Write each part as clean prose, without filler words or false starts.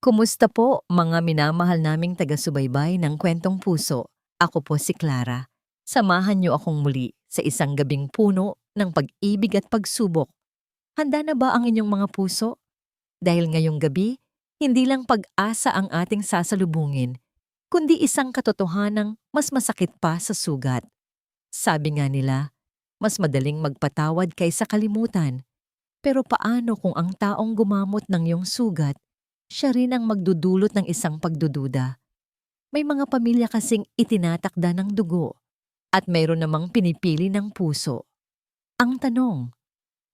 Kumusta po mga minamahal naming taga-subaybay ng Kwentong Puso? Ako po si Clara. Samahan niyo akong muli sa isang gabing puno ng pag-ibig at pagsubok. Handa na ba ang inyong mga puso? Dahil ngayong gabi, hindi lang pag-asa ang ating sasalubungin, kundi isang katotohanang mas masakit pa sa sugat. Sabi nga nila, mas madaling magpatawad kaysa kalimutan. Pero paano kung ang taong gumamot ng iyong sugat siya rin ang magdudulot ng isang pagdududa? May mga pamilya kasing itinatakda ng dugo at mayroon namang pinipili ng puso. Ang tanong,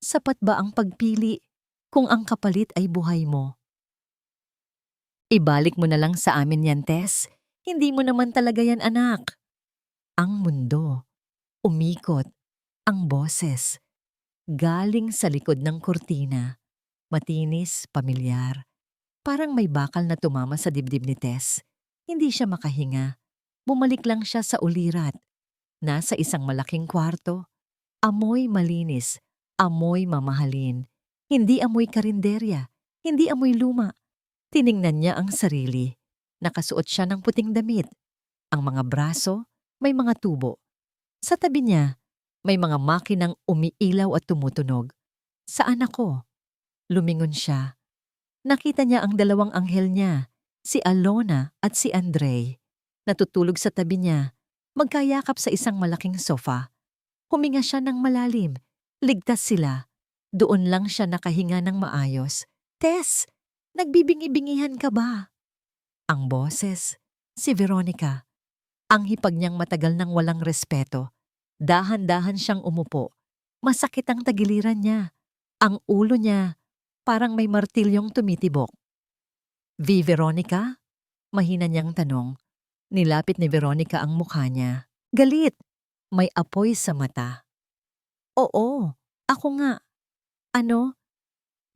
sapat ba ang pagpili kung ang kapalit ay buhay mo? Ibalik mo na lang sa amin yan, Tess. Hindi mo naman talaga yan, anak. Ang mundo, umikot, ang boses, galing sa likod ng kurtina, matinis, pamilyar. Parang may bakal na tumama sa dibdib ni Tess. Hindi siya makahinga. Bumalik lang siya sa ulirat. Nasa isang malaking kwarto. Amoy malinis. Amoy mamahalin. Hindi amoy karinderya. Hindi amoy luma. Tiningnan niya ang sarili. Nakasuot siya ng puting damit. Ang mga braso, may mga tubo. Sa tabi niya, may mga makinang umiilaw at tumutunog. Saan ako? Lumingon siya. Nakita niya ang dalawang anghel niya, si Alona at si Andre. Natutulog sa tabi niya, magkayakap sa isang malaking sofa. Huminga siya ng malalim, ligtas sila. Doon lang siya nakahinga ng maayos. Tess, nagbibingi-bingihan ka ba? Ang boses, si Veronica. Ang hipag niyang matagal nang walang respeto. Dahan-dahan siyang umupo. Masakit ang tagiliran niya. Ang ulo niya, parang may martilyong tumitibok. Veronica? Mahina niyang tanong. Nilapit ni Veronica ang mukha niya. Galit. May apoy sa mata. Oo, ako nga. Ano?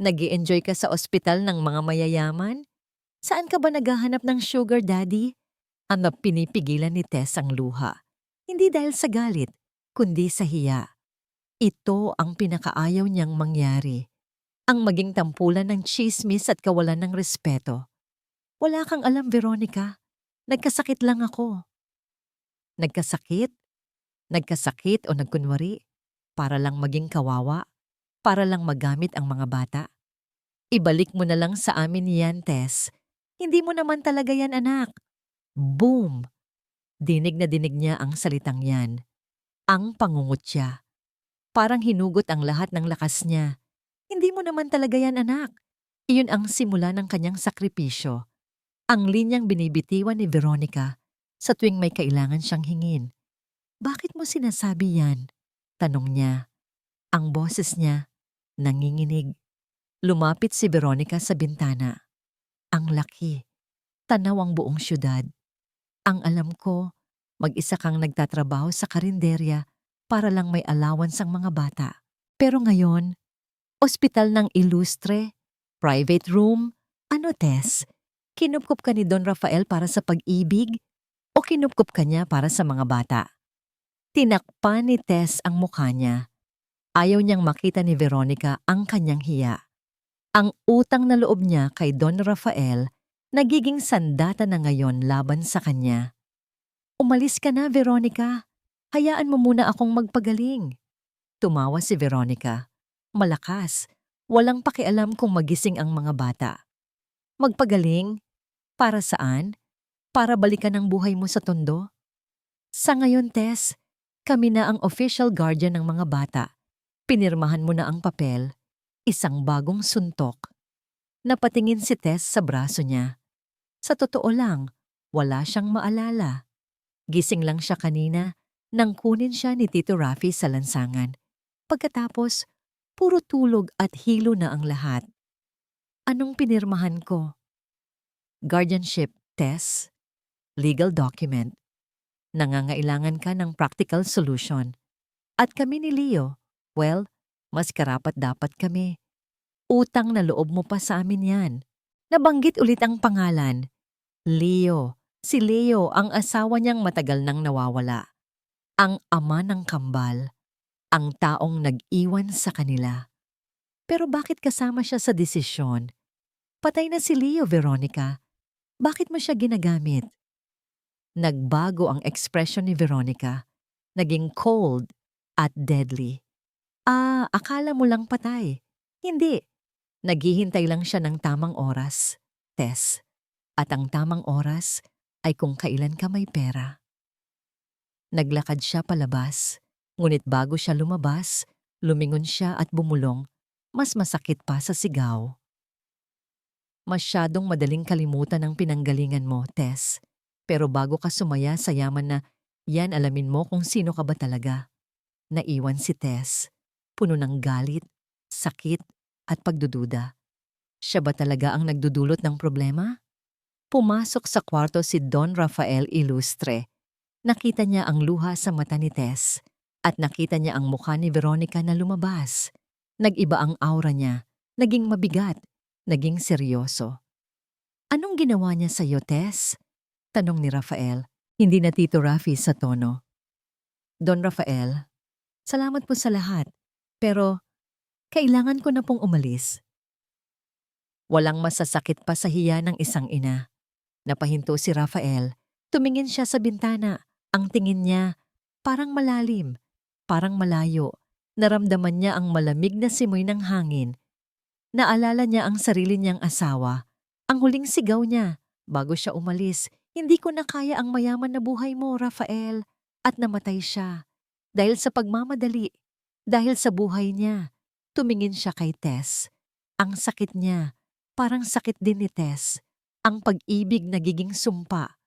Nag-i-enjoy ka sa ospital ng mga mayayaman? Saan ka ba naghahanap ng sugar daddy? Pinipigilan ni Tess ang luha. Hindi dahil sa galit, kundi sa hiya. Ito ang pinakaayaw niyang mangyari. Ang maging tampulan ng tsismis at kawalan ng respeto. Wala kang alam, Veronica. Nagkasakit lang ako. Nagkasakit? Nagkasakit o nagkunwari? Para lang maging kawawa? Para lang magamit ang mga bata? Ibalik mo na lang sa amin yan, Tess. Hindi mo naman talaga yan, anak. Boom! Dinig na dinig niya ang salitang yan. Ang pangungutya. Parang hinugot ang lahat ng lakas niya. Hindi mo naman talaga yan, anak. Iyon ang simula ng kanyang sakripisyo. Ang linyang binibitiwan ni Veronica sa tuwing may kailangan siyang hingin. Bakit mo sinasabi yan? Tanong niya. Ang boses niya, nanginginig. Lumapit si Veronica sa bintana. Ang laki. Tanaw ang buong syudad. Ang alam ko, mag-isa kang nagtatrabaho sa karinderya para lang may allowance ang mga bata. Pero ngayon, ospital ng ilustre, private room, ano Tess? Kinupkup ka ni Don Rafael para sa pag-ibig o kinupkup ka niya para sa mga bata? Tinakpan ni Tess ang mukha niya. Ayaw niyang makita ni Veronica ang kanyang hiya. Ang utang na loob niya kay Don Rafael nagiging sandata na ngayon laban sa kanya. Umalis ka na, Veronica. Hayaan mo muna akong magpagaling. Tumawa si Veronica. Malakas. Walang pakialam kung magising ang mga bata. Magpagaling? Para saan? Para balikan ang buhay mo sa tondo? Sa ngayon, Tess, kami na ang official guardian ng mga bata. Pinirmahan mo na ang papel. Isang bagong suntok. Napatingin si Tess sa braso niya. Sa totoo lang, wala siyang maalala. Gising lang siya kanina nang kunin siya ni Tito Rafi sa lansangan. Pagkatapos, puro tulog at hilo na ang lahat. Anong pinirmahan ko? Guardianship, Tess. Legal document. Nangangailangan ka ng practical solution. At kami ni Leo, well, mas karapat-dapat kami. Utang na loob mo pa sa amin yan. Nabanggit ulit ang pangalan. Leo. Si Leo ang asawa niyang matagal nang nawawala. Ang ama ng kambal. Ang taong nag-iwan sa kanila. Pero bakit kasama siya sa desisyon? Patay na si Leo, Veronica. Bakit mo siya ginagamit? Nagbago ang ekspresyon ni Veronica. Naging cold at deadly. Akala mo lang patay. Hindi. Naghihintay lang siya ng tamang oras, Tess. At ang tamang oras ay kung kailan ka may pera. Naglakad siya palabas, ngunit bago siya lumabas, lumingon siya at bumulong. Mas masakit pa sa sigaw. Masyadong madaling kalimutan ang pinanggalingan mo, Tess. Pero bago ka sumaya sa yaman na yan, alamin mo kung sino ka ba talaga. Naiwan si Tess, puno ng galit, sakit at pagdududa. Siya ba talaga ang nagdudulot ng problema? Pumasok sa kwarto si Don Rafael Ilustre. Nakita niya ang luha sa mata ni Tess at nakita niya ang mukha ni Veronica na lumabas. Nag-iba ang aura niya, naging mabigat, naging seryoso. Anong ginawa niya sa iyo, Tess? Tanong ni Rafael, hindi na Tito Rafi sa tono. Don Rafael, salamat po sa lahat, pero kailangan ko na pong umalis. Walang masasakit pa sa hiya ng isang ina. Napahinto si Rafael, tumingin siya sa bintana. Ang tingin niya, parang malalim, parang malayo. Naramdaman niya ang malamig na simoy ng hangin. Naalala niya ang sarili niyang asawa. Ang huling sigaw niya, bago siya umalis, hindi ko na kaya ang mayaman na buhay mo, Rafael. At namatay siya. Dahil sa pagmamadali, dahil sa buhay niya. Tumingin siya kay Tess. Ang sakit niya, parang sakit din ni Tess. Ang pag-ibig nagiging sumpa.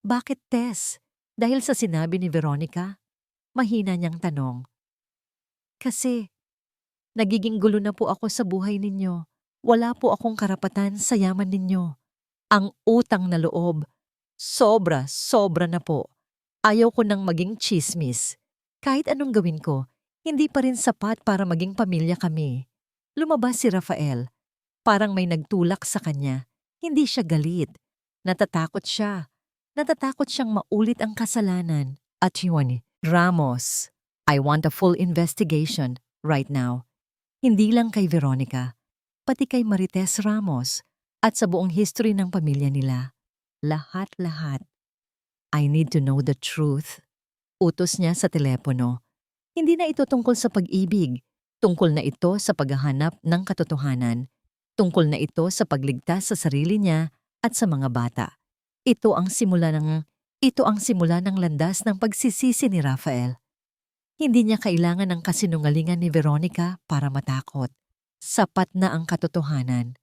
Bakit, Tess? Dahil sa sinabi ni Veronica? Mahina niyang tanong. Kasi, nagiging gulo na po ako sa buhay ninyo. Wala po akong karapatan sa yaman ninyo. Ang utang na loob, sobra na po. Ayaw ko nang maging tsismis. Kahit anong gawin ko, hindi pa rin sapat para maging pamilya kami. Lumabas si Rafael. Parang may nagtulak sa kanya. Hindi siya galit. Natatakot siya. Natatakot siyang maulit ang kasalanan. At yun, Ramos, I want a full investigation right now. Hindi lang kay Veronica, pati kay Marites Ramos at sa buong history ng pamilya nila. Lahat-lahat. I need to know the truth. Utos niya sa telepono. Hindi na ito tungkol sa pag-ibig. Tungkol na ito sa paghahanap ng katotohanan. Tungkol na ito sa pagligtas sa sarili niya at sa mga bata. Ito ang simula ng landas ng pagsisisi ni Rafael. Hindi niya kailangan ng kasinungalingan ni Veronica para matakot. Sapat na ang katotohanan.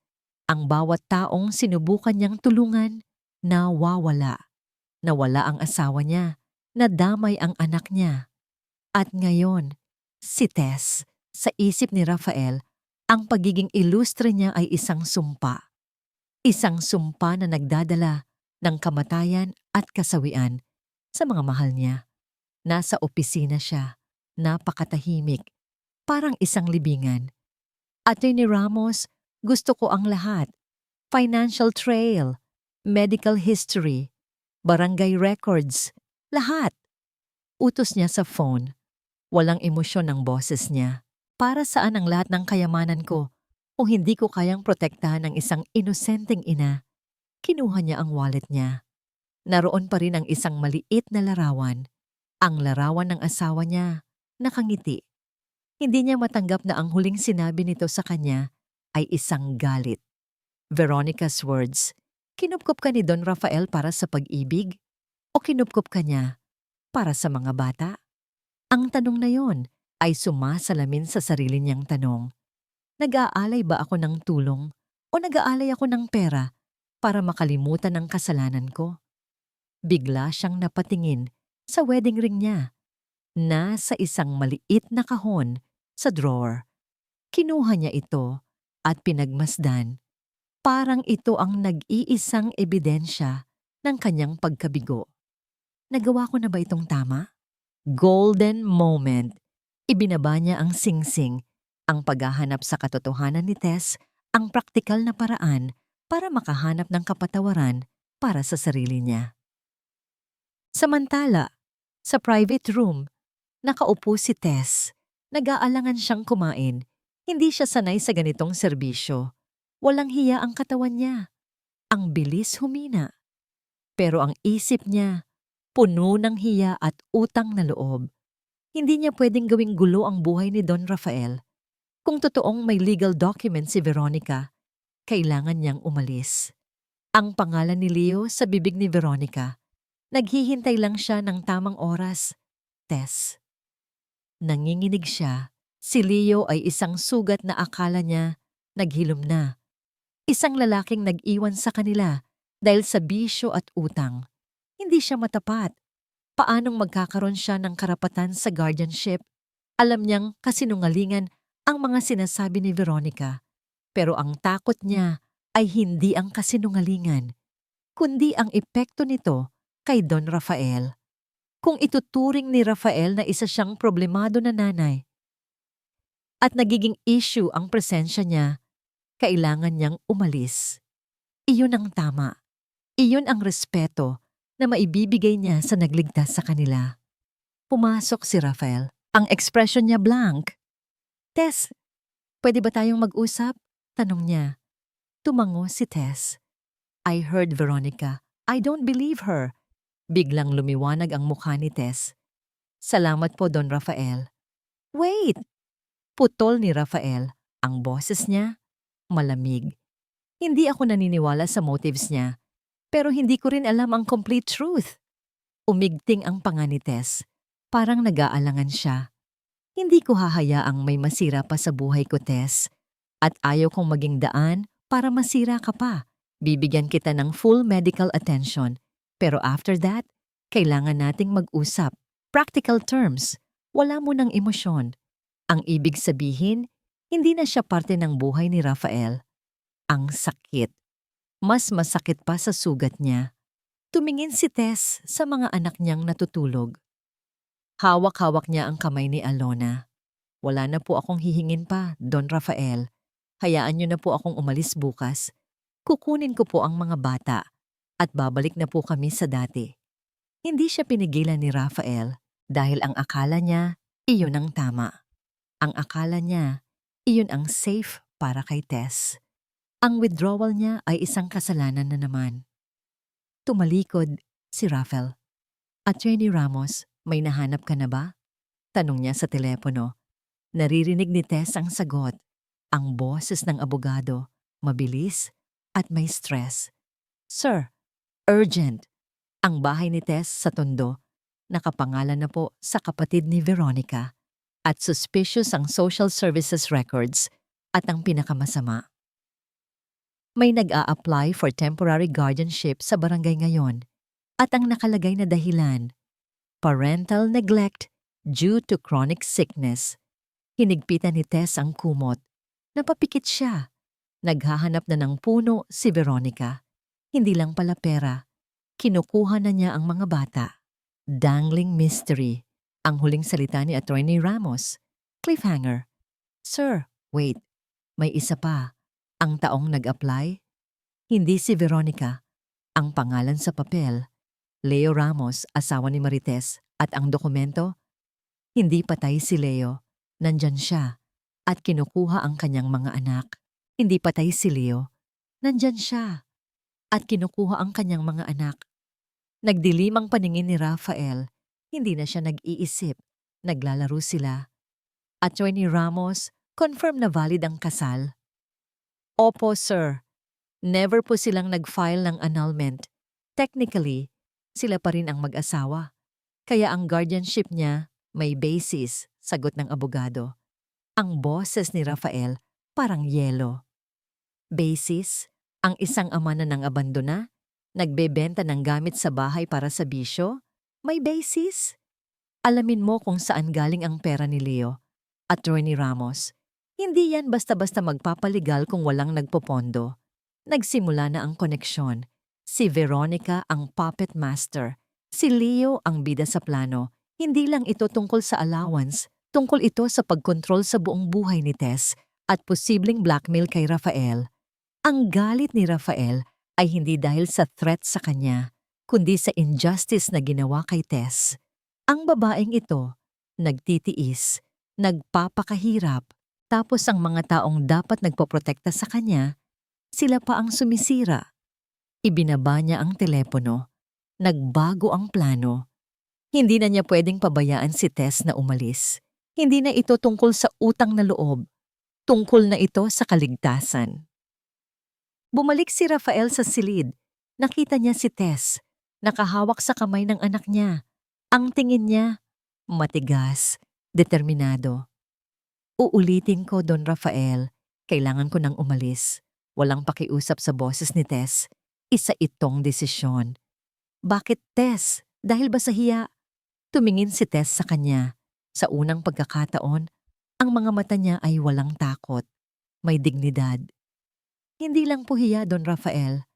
Ang bawat taong sinubukan niyang tulungan, nawawala. Nawala ang asawa niya, nadamay ang anak niya. At ngayon, si Tess, sa isip ni Rafael, ang pagiging ilustre niya ay isang sumpa. Isang sumpa na nagdadala ng kamatayan at kasawian sa mga mahal niya. Nasa opisina siya, napakatahimik, parang isang libingan. Attorney Ramos, gusto ko ang lahat. Financial trail, medical history, barangay records, lahat. Utos niya sa phone. Walang emosyon ng boses niya. Para saan ang lahat ng kayamanan ko kung hindi ko kayang protektahan ng isang inosenteng ina? Kinuha niya ang wallet niya. Naroon pa rin ang isang maliit na larawan. Ang larawan ng asawa niya, nakangiti. Hindi niya matanggap na ang huling sinabi nito sa kanya ay isang galit. Veronica's words, kinupkop ka ni Don Rafael para sa pag-ibig? O kinupkop ka niya para sa mga bata? Ang tanong na yon ay sumasalamin sa sarili niyang tanong. Nag-aalay ba ako ng tulong o nag-aalay ako ng pera para makalimutan ang kasalanan ko? Bigla siyang napatingin sa wedding ring niya. Nasa isang maliit na kahon sa drawer. Kinuha niya ito at pinagmasdan. Parang ito ang nag-iisang ebidensya ng kanyang pagkabigo. Nagawa ko na ba itong tama? Golden moment. Ibinaba niya ang singsing, ang paghahanap sa katotohanan ni Tess, ang praktikal na paraan para makahanap ng kapatawaran para sa sarili niya. Samantala, sa private room, nakaupo si Tess. Nag-aalangan siyang kumain. Hindi siya sanay sa ganitong serbisyo. Walang hiya ang katawan niya. Ang bilis humina. Pero ang isip niya, puno ng hiya at utang na loob. Hindi niya pwedeng gawing gulo ang buhay ni Don Rafael. Kung totoong may legal document si Veronica, kailangan niyang umalis. Ang pangalan ni Leo sa bibig ni Veronica. Naghihintay lang siya ng tamang oras. Tess. Nanginginig siya. Si Leo ay isang sugat na akala niya naghilom na. Isang lalaking nag-iwan sa kanila dahil sa bisyo at utang. Hindi siya matapat. Paanong magkakaroon siya ng karapatan sa guardianship? Alam niyang kasinungalingan ang mga sinasabi ni Veronica. Pero ang takot niya ay hindi ang kasinungalingan, kundi ang epekto nito kay Don Rafael. Kung ituturing ni Rafael na isa siyang problemado na nanay at nagiging issue ang presensya niya, kailangan niyang umalis. Iyon ang tama. Iyon ang respeto na maibibigay niya sa nagligtas sa kanila. Pumasok si Rafael. Ang ekspresyon niya blank. Tess, pwede ba tayong mag-usap? Tanong niya. Tumango si Tess. I heard Veronica. I don't believe her. Biglang lumiwanag ang mukha ni Tess. Salamat po, Don Rafael. Wait! Putol ni Rafael. Ang boses niya, malamig. Hindi ako naniniwala sa motives niya, pero hindi ko rin alam ang complete truth. Umigting ang panga ni Tess. Parang nag-aalangan siya. Hindi ko hahayaang may masira pa sa buhay ko, Tess. At ayaw kong maging daan para masira ka pa. Bibigyan kita ng full medical attention. Pero after that, kailangan nating mag-usap. Practical terms. Wala mo ng emosyon. Ang ibig sabihin, hindi na siya parte ng buhay ni Rafael. Ang sakit. Mas masakit pa sa sugat niya. Tumingin si Tess sa mga anak niyang natutulog. Hawak-hawak niya ang kamay ni Alona. Wala na po akong hihingin pa, Don Rafael. Hayaan niyo na po akong umalis bukas. Kukunin ko po ang mga bata at babalik na po kami sa dati. Hindi siya pinigilan ni Rafael dahil ang akala niya, iyon ang tama. Ang akala niya, iyon ang safe para kay Tess. Ang withdrawal niya ay isang kasalanan na naman. Tumalikod si Rafael. Attorney Ramos, may nahanap ka na ba? Tanong niya sa telepono. Naririnig ni Tess ang sagot. Ang boses ng abogado, mabilis at may stress. Sir, urgent. Ang bahay ni Tess sa Tondo, nakapangalan na po sa kapatid ni Veronica. At suspicious ang social services records at ang pinakamasama. May nag-a-apply for temporary guardianship sa barangay ngayon at ang nakalagay na dahilan, parental neglect due to chronic sickness. Hinigpitan ni Tess ang kumot. Napapikit siya. Naghahanap na ng puno si Veronica. Hindi lang pala pera. Kinukuha na niya ang mga bata. Dangling mystery. Ang huling salita ni Attorney Ramos. Cliffhanger. Sir, wait. May isa pa. Ang taong nag-apply? Hindi si Veronica. Ang pangalan sa papel, Leo Ramos, asawa ni Marites. At ang dokumento? Hindi patay si Leo. Nandyan siya. At kinukuha ang kanyang mga anak. Hindi patay si Leo. Nandyan siya. At kinukuha ang kanyang mga anak. Nagdilim ang paningin ni Rafael. Hindi na siya nag-iisip. Naglalaro sila. Attorney Ramos, confirm na valid ang kasal. Opo, sir. Never po silang nag-file ng annulment. Technically, sila pa rin ang mag-asawa. Kaya ang guardianship niya may basis, sagot ng abogado. Ang boses ni Rafael parang yelo. Basis? Ang isang ama na nang abandona? Nagbebenta ng gamit sa bahay para sa bisyo? May basis? Alamin mo kung saan galing ang pera ni Leo. Attorney Ramos, hindi yan basta-basta magpapaligal kung walang nagpopondo. Nagsimula na ang koneksyon. Si Veronica ang puppet master. Si Leo ang bida sa plano. Hindi lang ito tungkol sa allowance. Tungkol ito sa pagkontrol sa buong buhay ni Tess at posibleng blackmail kay Rafael. Ang galit ni Rafael ay hindi dahil sa threat sa kanya, kundi sa injustice na ginawa kay Tess. Ang babaeng ito, nagtitiis, nagpapakahirap, tapos ang mga taong dapat nagpoprotekta sa kanya, Sila pa ang sumisira. Ibinaba niya ang telepono. Nagbago ang plano. Hindi na niya pwedeng pabayaan si Tess na umalis. Hindi na ito tungkol sa utang na loob. Tungkol na ito sa kaligtasan. Bumalik si Rafael sa silid. Nakita niya si Tess. Nakahawak sa kamay ng anak niya. Ang tingin niya, matigas, determinado. Uulitin ko, Don Rafael. Kailangan ko nang umalis. Walang pakiusap sa boses ni Tess. Isa itong desisyon. Bakit Tess? Dahil ba sa hiya? Tumingin si Tess sa kanya. Sa unang pagkakataon, ang mga mata niya ay walang takot. May dignidad. Hindi lang po hiya, Don Rafael.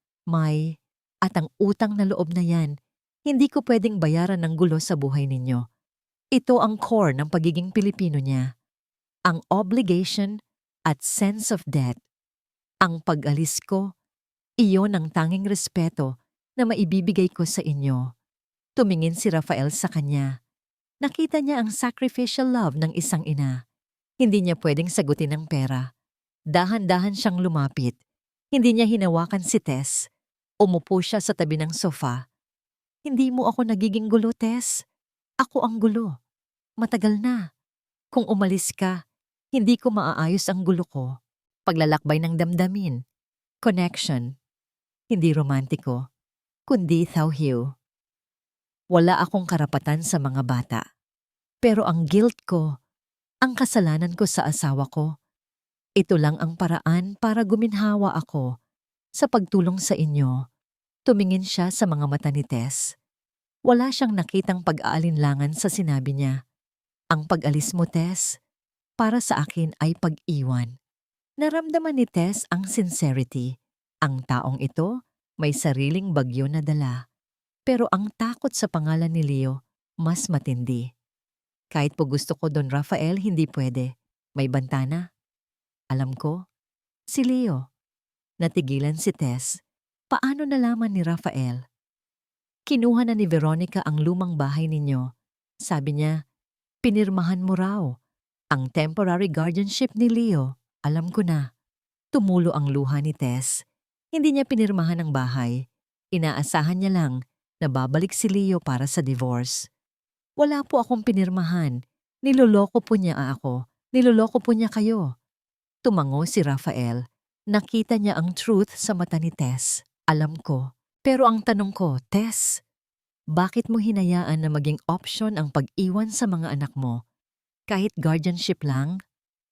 At ang utang na loob na yan, hindi ko pwedeng bayaran ng gulo sa buhay ninyo. Ito ang core ng pagiging Pilipino niya. Ang obligation at sense of debt. Ang pag-alis ko, iyon ang tanging respeto na maibibigay ko sa inyo. Tumingin si Rafael sa kanya. Nakita niya ang sacrificial love ng isang ina. Hindi niya pwedeng sagutin ng pera. Dahan-dahan siyang lumapit. Hindi niya hinawakan si Tess. Umupo siya sa tabi ng sofa. Hindi mo ako nagiging gulo, Tess. Ako ang gulo. Matagal na. Kung umalis ka, hindi ko maaayos ang gulo ko. Paglalakbay ng damdamin. Connection. Hindi romantiko, kundi tauhiw. Wala akong karapatan sa mga bata. Pero ang guilt ko, ang kasalanan ko sa asawa ko, ito lang ang paraan para guminhawa ako sa pagtulong sa inyo. Tumingin siya sa mga mata ni Tess. Wala siyang nakitang pag-aalinlangan sa sinabi niya. Ang pag-alis mo, Tess, para sa akin ay pag-iwan. Naramdaman ni Tess ang sincerity. Ang taong ito may sariling bagyo na dala. Pero ang takot sa pangalan ni Leo, mas matindi. Kahit po gusto ko, Don Rafael, hindi pwede. May bantana. Alam ko, si Leo. Natigilan si Tess. Paano nalaman ni Rafael? Kinuha na ni Veronica ang lumang bahay ninyo. Sabi niya, pinirmahan mo raw. Ang temporary guardianship ni Leo, alam ko na. Tumulo ang luha ni Tess. Hindi niya pinirmahan ang bahay. Inaasahan niya lang na babalik si Leo para sa divorce. Wala po akong pinirmahan. Niloloko po niya ako. Niloloko po niya kayo. Tumango si Rafael. Nakita niya ang truth sa mata ni Tess. Alam ko. Pero ang tanong ko, Tess, bakit mo hinayaan na maging option ang pag-iwan sa mga anak mo? Kahit guardianship lang?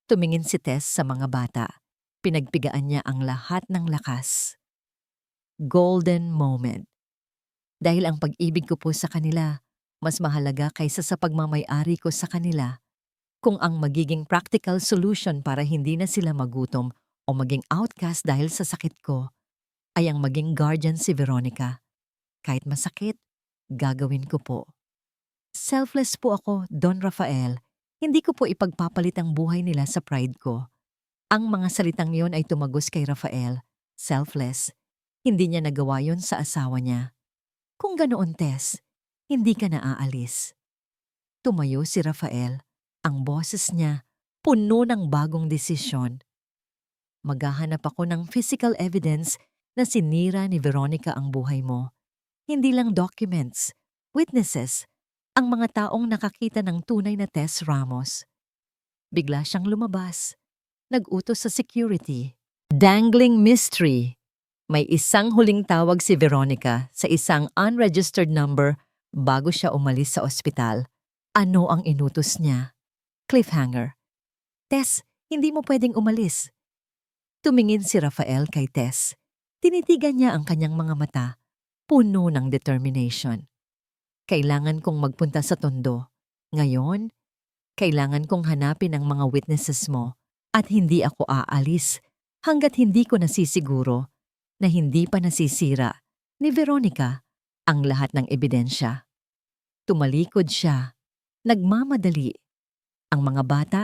Tumingin si Tess sa mga bata. Pinagpigaan niya ang lahat ng lakas. Golden moment. Dahil ang pag-ibig ko po sa kanila, mas mahalaga kaysa sa pagmamay-ari ko sa kanila. Kung ang magiging practical solution para hindi na sila magutom o maging outcast dahil sa sakit ko, ay ang maging guardian si Veronica. Kahit masakit, gagawin ko po. Selfless po ako, Don Rafael. Hindi ko po ipagpapalit ang buhay nila sa pride ko. Ang mga salitang yon ay tumagos kay Rafael. Selfless. Hindi niya nagawa yon sa asawa niya. Kung ganoon, Tess, hindi ka na aalis. Tumayo si Rafael. Ang boses niya, puno ng bagong desisyon. Maghahanap ako ng physical evidence na sinira ni Veronica ang buhay mo. Hindi lang documents, witnesses, ang mga taong nakakita ng tunay na Tess Ramos. Bigla siyang lumabas. Nag-utos sa security. Dangling mystery. May isang huling tawag si Veronica sa isang unregistered number bago siya umalis sa ospital. Ano ang inutos niya? Cliffhanger. Tess, hindi mo pwedeng umalis. Tumingin si Rafael kay Tess. Tinitigan niya ang kanyang mga mata, puno ng determination. Kailangan kong magpunta sa Tondo. Ngayon, kailangan kong hanapin ang mga witnesses mo at hindi ako aalis hanggat hindi ko nasisiguro na hindi pa nasisira ni Veronica ang lahat ng ebidensya. Tumalikod siya, nagmamadali. Ang mga bata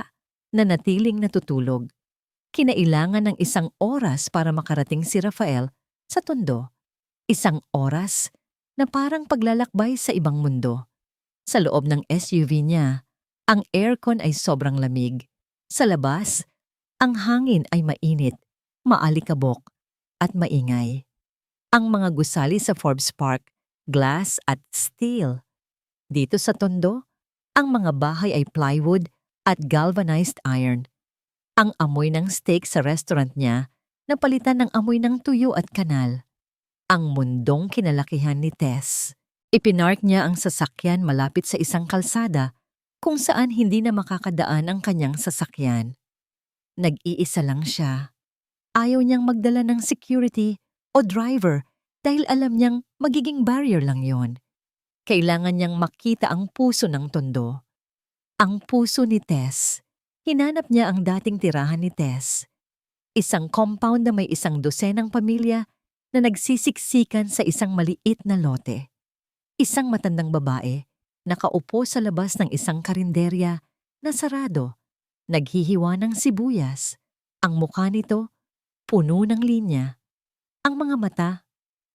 nanatiling natutulog. Kinailangan ng 1 oras para makarating si Rafael sa Tondo. 1 oras na parang paglalakbay sa ibang mundo. Sa loob ng SUV niya, ang aircon ay sobrang lamig. Sa labas, ang hangin ay mainit, maalikabok. at maingay. Ang mga gusali sa Forbes Park, glass at steel. Dito sa Tondo, ang mga bahay ay plywood at galvanized iron. Ang amoy ng steak sa restaurant niya napalitan ng amoy ng tuyo at kanal. Ang mundong kinalakihan ni Tess. Ipinark niya ang sasakyan malapit sa isang kalsada kung saan hindi na makakadaan ang kanyang sasakyan. Nag-iisa lang siya. Ayaw niyang magdala ng security o driver dahil alam niyang magiging barrier lang yon. Kailangan niyang makita ang puso ng Tondo. Ang puso ni Tess. Hinanap niya ang dating tirahan ni Tess. Isang compound na may 12 pamilya na nagsisiksikan sa isang maliit na lote. Isang matandang babae, nakaupo sa labas ng isang karinderya na sarado, naghihiwa ng sibuyas. Ang mukha nito, puno ng linya. Ang mga mata,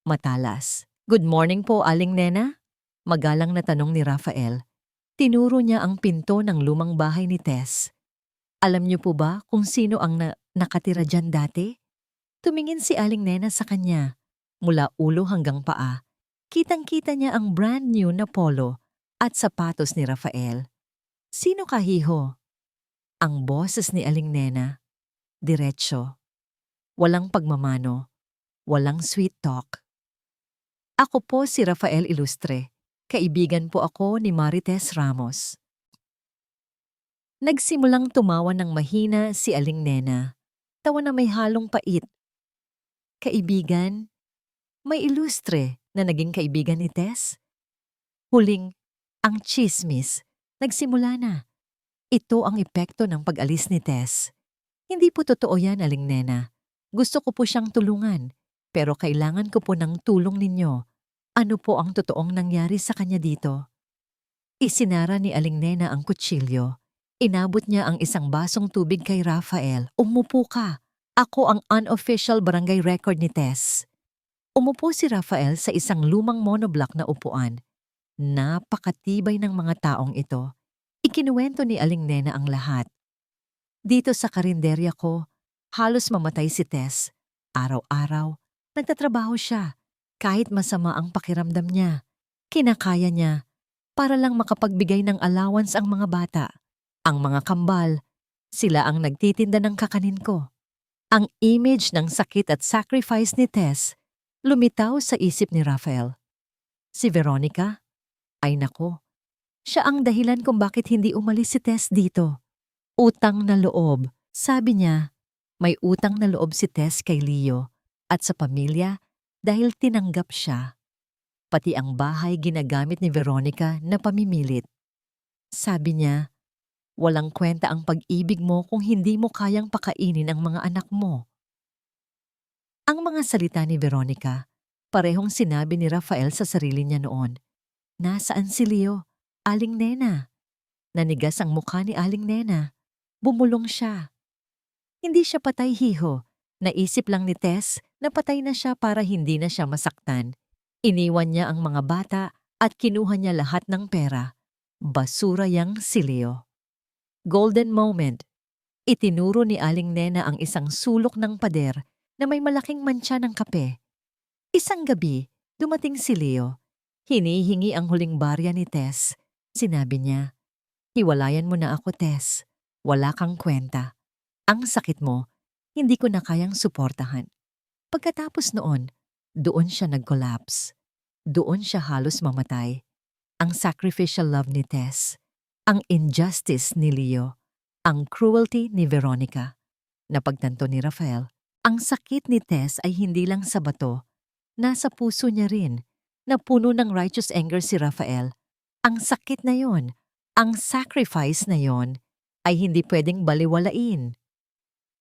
matalas. "Good morning po, Aling Nena?" Magalang na tanong ni Rafael. Tinuro niya ang pinto ng lumang bahay ni Tess. "Alam niyo po ba kung sino ang nakatira dyan dati?" Tumingin si Aling Nena sa kanya. Mula ulo hanggang paa, kitang-kita niya ang brand new na polo at sapatos ni Rafael. "Sino ka, hiho?" Ang boses ni Aling Nena. Diretso. Walang pagmamano. Walang sweet talk. "Ako po si Rafael Ilustre. Kaibigan po ako ni Marites Ramos." Nagsimulang tumawa ng mahina si Aling Nena. Tawa na may halong pait. Kaibigan? May Ilustre na naging kaibigan ni Tess? Huling, ang chismis. Nagsimula na. Ito ang epekto ng pag-alis ni Tess. "Hindi po totoo yan, Aling Nena. Gusto ko po siyang tulungan, pero kailangan ko po ng tulong ninyo. Ano po ang totoong nangyari sa kanya dito?" Isinara ni Aling Nena ang kutsilyo. Inabot niya ang isang basong tubig kay Rafael. "Umupo ka. Ako ang unofficial barangay record ni Tess." Umupo si Rafael sa isang lumang monoblock na upuan. Napakatibay ng mga taong ito. Ikinuwento ni Aling Nena ang lahat. "Dito sa karinderya ko, halos mamatay si Tess. Araw-araw, nagtatrabaho siya. Kahit masama ang pakiramdam niya, kinakaya niya para lang makapagbigay ng allowance ang mga bata. Ang mga kambal, sila ang nagtitinda ng kakanin ko." Ang image ng sakit at sacrifice ni Tess lumitaw sa isip ni Rafael. Si Veronica? Ay nako, siya ang dahilan kung bakit hindi umalis si Tess dito. Utang na loob. Sabi niya, may utang na loob si Tess kay Leo at sa pamilya dahil tinanggap siya. Pati ang bahay ginagamit ni Veronica na pamimilit. Sabi niya, walang kwenta ang pag-ibig mo kung hindi mo kayang pakainin ang mga anak mo. Ang mga salita ni Veronica, parehong sinabi ni Rafael sa sarili niya noon. Nasaan si Leo? Aling Nena. Nanigas ang mukha ni Aling Nena. Bumulong siya. Hindi siya patay, hiho. Naisip lang ni Tess na patay na siya para hindi na siya masaktan. Iniwan niya ang mga bata at kinuha niya lahat ng pera. Basura yang si Leo. Golden moment. Itinuro ni Aling Nena ang isang sulok ng pader na may malaking mantsa ng kape. Isang gabi, dumating si Leo. Hinihingi ang huling barya ni Tess. Sinabi niya, "Hiwalayan mo na ako, Tess. Wala kang kwenta. Ang sakit mo, hindi ko na kayang suportahan." Pagkatapos noon, doon siya nag-collapse. Doon siya halos mamatay. Ang sacrificial love ni Tess. Ang injustice ni Leo. Ang cruelty ni Veronica. Napagtanto ni Rafael, ang sakit ni Tess ay hindi lang sa bato. Nasa puso niya rin. Napuno ng righteous anger si Rafael. Ang sakit na yon, ang sacrifice na yon, ay hindi pwedeng baliwalain.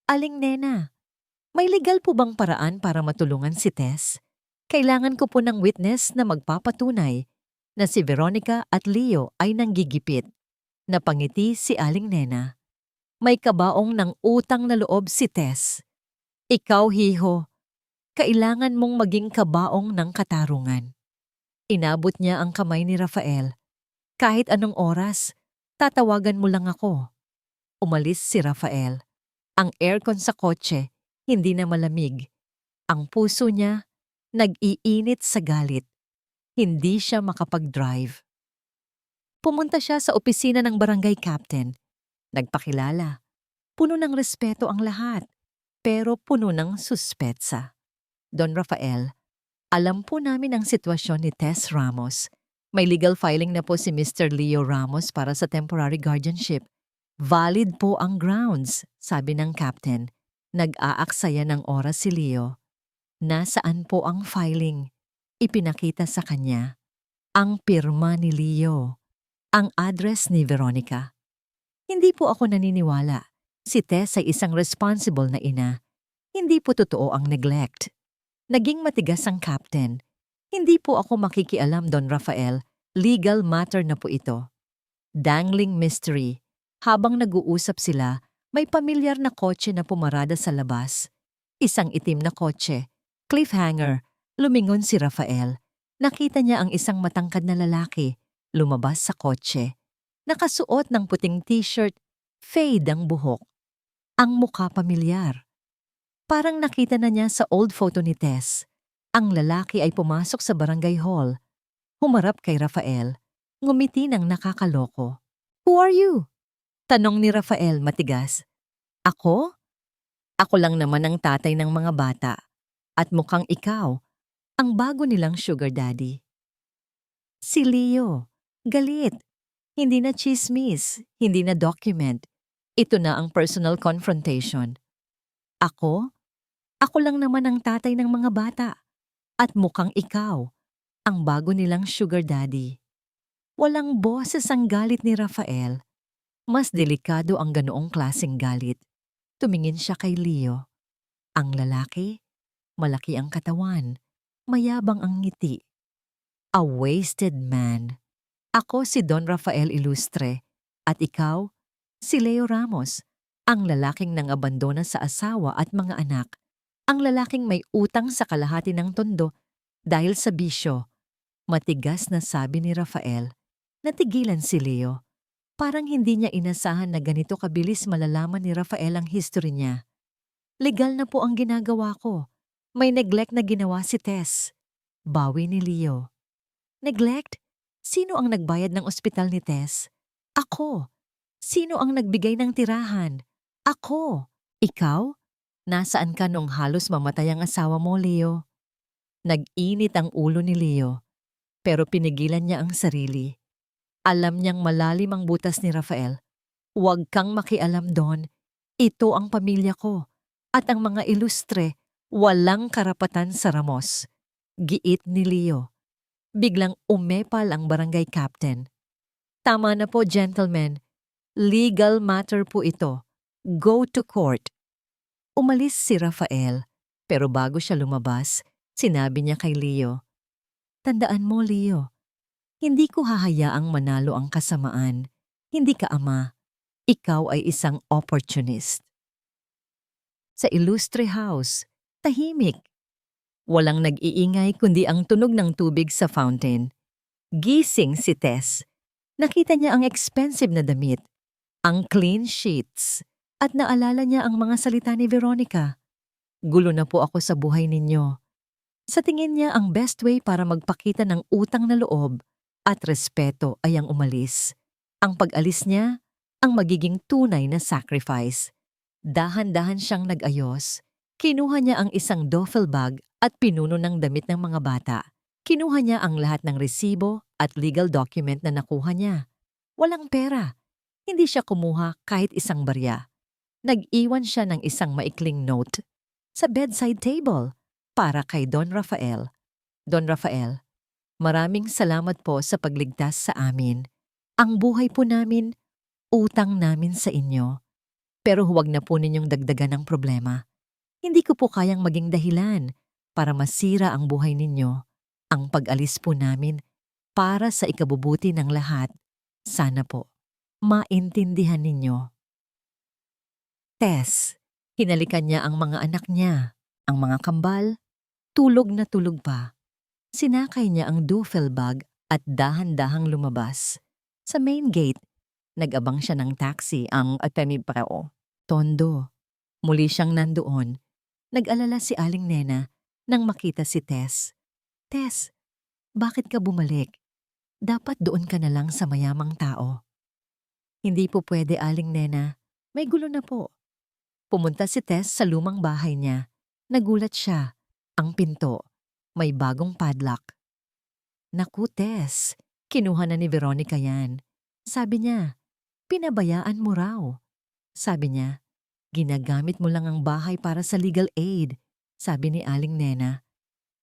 Aling Nena, may legal po bang paraan para matulungan si Tess? Kailangan ko po ng witness na magpapatunay na si Veronica at Leo ay nanggigipit. Napangiti si Aling Nena. May kabaong ng utang na loob si Tess. Ikaw, hiho, kailangan mong maging kabaong ng katarungan. Inabot niya ang kamay ni Rafael. Kahit anong oras, tatawagan mo lang ako. Umalis si Rafael. Ang aircon sa kotse, hindi na malamig. Ang puso niya nag-iinit sa galit. Hindi siya makapag-drive. Pumunta siya sa opisina ng barangay captain. Nagpakilala. Puno ng respeto ang lahat, pero puno ng suspetsa. Don Rafael, alam po namin ang sitwasyon ni Tess Ramos. May legal filing na po si Mr. Leo Ramos para sa temporary guardianship. Valid po ang grounds, sabi ng captain. Nag-aaksaya ng oras si Leo. Nasaan po ang filing? Ipinakita sa kanya. Ang pirma ni Leo. Ang address ni Veronica. Hindi po ako naniniwala. Si Tess ay isang responsible na ina. Hindi po totoo ang neglect. Naging matigas ang captain. Hindi po ako makikialam, Don Rafael. Legal matter na po ito. Dangling mystery. Habang nag-uusap sila, may pamilyar na kotse na pumarada sa labas. Isang itim na kotse. Cliffhanger. Lumingon si Rafael. Nakita niya ang isang matangkad na lalaki. Lumabas sa kotse. Nakasuot ng puting t-shirt. Fade ang buhok. Ang mukha pamilyar. Parang nakita na niya sa old photo ni Tess. Ang lalaki ay pumasok sa barangay hall. Humarap kay Rafael. Ngumiti ng nakakaloko. Who are you? Tanong ni Rafael matigas. Ako? Ako lang naman ang tatay ng mga bata. At mukhang ikaw, ang bago nilang sugar daddy. Si Leo. Galit. Hindi na chismis. Hindi na document. Ito na ang personal confrontation. Ako? Ako lang naman ang tatay ng mga bata. At mukhang ikaw, ang bago nilang sugar daddy. Walang boses ang galit ni Rafael. Mas delikado ang ganoong klaseng galit. Tumingin siya kay Leo. Ang lalaki, malaki ang katawan, mayabang ang ngiti. A wasted man. Ako si Don Rafael Ilustre. At ikaw, si Leo Ramos, ang lalaking nang-abandona sa asawa at mga anak. Ang lalaking may utang sa kalahati ng tondo dahil sa bisyo. Matigas na sabi ni Rafael. Natigilan si Leo. Parang hindi niya inasahan na ganito kabilis malalaman ni Rafael ang history niya. Legal na po ang ginagawa ko. May neglect na ginawa si Tess. Bawi ni Leo. Neglect? Sino ang nagbayad ng ospital ni Tess? Ako. Sino ang nagbigay ng tirahan? Ako. Ikaw? Nasaan ka nung halos mamatay ang asawa mo, Leo? Nag-init ang ulo ni Leo, pero pinigilan niya ang sarili. Alam niyang malalim ang butas ni Rafael. Huwag kang makialam doon. Ito ang pamilya ko. At ang mga ilustre, walang karapatan sa Ramos. Giit ni Leo. Biglang umepal ang barangay captain. Tama na po, gentlemen. Legal matter po ito. Go to court. Umalis si Rafael, pero bago siya lumabas, sinabi niya kay Leo, tandaan mo, Leo, hindi ko hahayaang manalo ang kasamaan. Hindi ka ama. Ikaw ay isang opportunist. Sa Ilustre House, tahimik. Walang nag-iingay kundi ang tunog ng tubig sa fountain. Gising si Tess. Nakita niya ang expensive na damit, ang clean sheets, at naalala niya ang mga salita ni Veronica. Gulo na po ako sa buhay ninyo. Sa tingin niya ang best way para magpakita ng utang na loob at respeto ay ang umalis. Ang pag-alis niya, ang magiging tunay na sacrifice. Dahan-dahan siyang nag-ayos. Kinuha niya ang isang duffel bag at pinuno ng damit ng mga bata. Kinuha niya ang lahat ng resibo at legal document na nakuha niya. Walang pera. Hindi siya kumuha kahit isang barya. Nag-iwan siya ng isang maikling note sa bedside table para kay Don Rafael. Don Rafael, maraming salamat po sa pagligtas sa amin. Ang buhay po namin, utang namin sa inyo. Pero huwag na po ninyong dagdagan ng problema. Hindi ko po kayang maging dahilan para masira ang buhay ninyo. Ang pag-alis po namin para sa ikabubuti ng lahat. Sana po, maintindihan ninyo. Tess, hinalikan niya ang mga anak niya, ang mga kambal, tulog na tulog pa. Sinakay niya ang duffel bag at dahan-dahang lumabas. Sa main gate, nag-abang siya ng taxi ang Ateneo. Tondo. Muli siyang nandoon. Nag-alala si Aling Nena nang makita si Tess. Tess, bakit ka bumalik? Dapat doon ka na lang sa mayamang tao. Hindi po pwede, Aling Nena. May gulo na po. Pumunta si Tess sa lumang bahay niya. Nagulat siya. Ang pinto, may bagong padlock. Naku, Tess, kinuha na ni Veronica yan. Sabi niya, pinabayaan mo raw. Sabi niya, ginagamit mo lang ang bahay para sa legal aid. Sabi ni Aling Nena.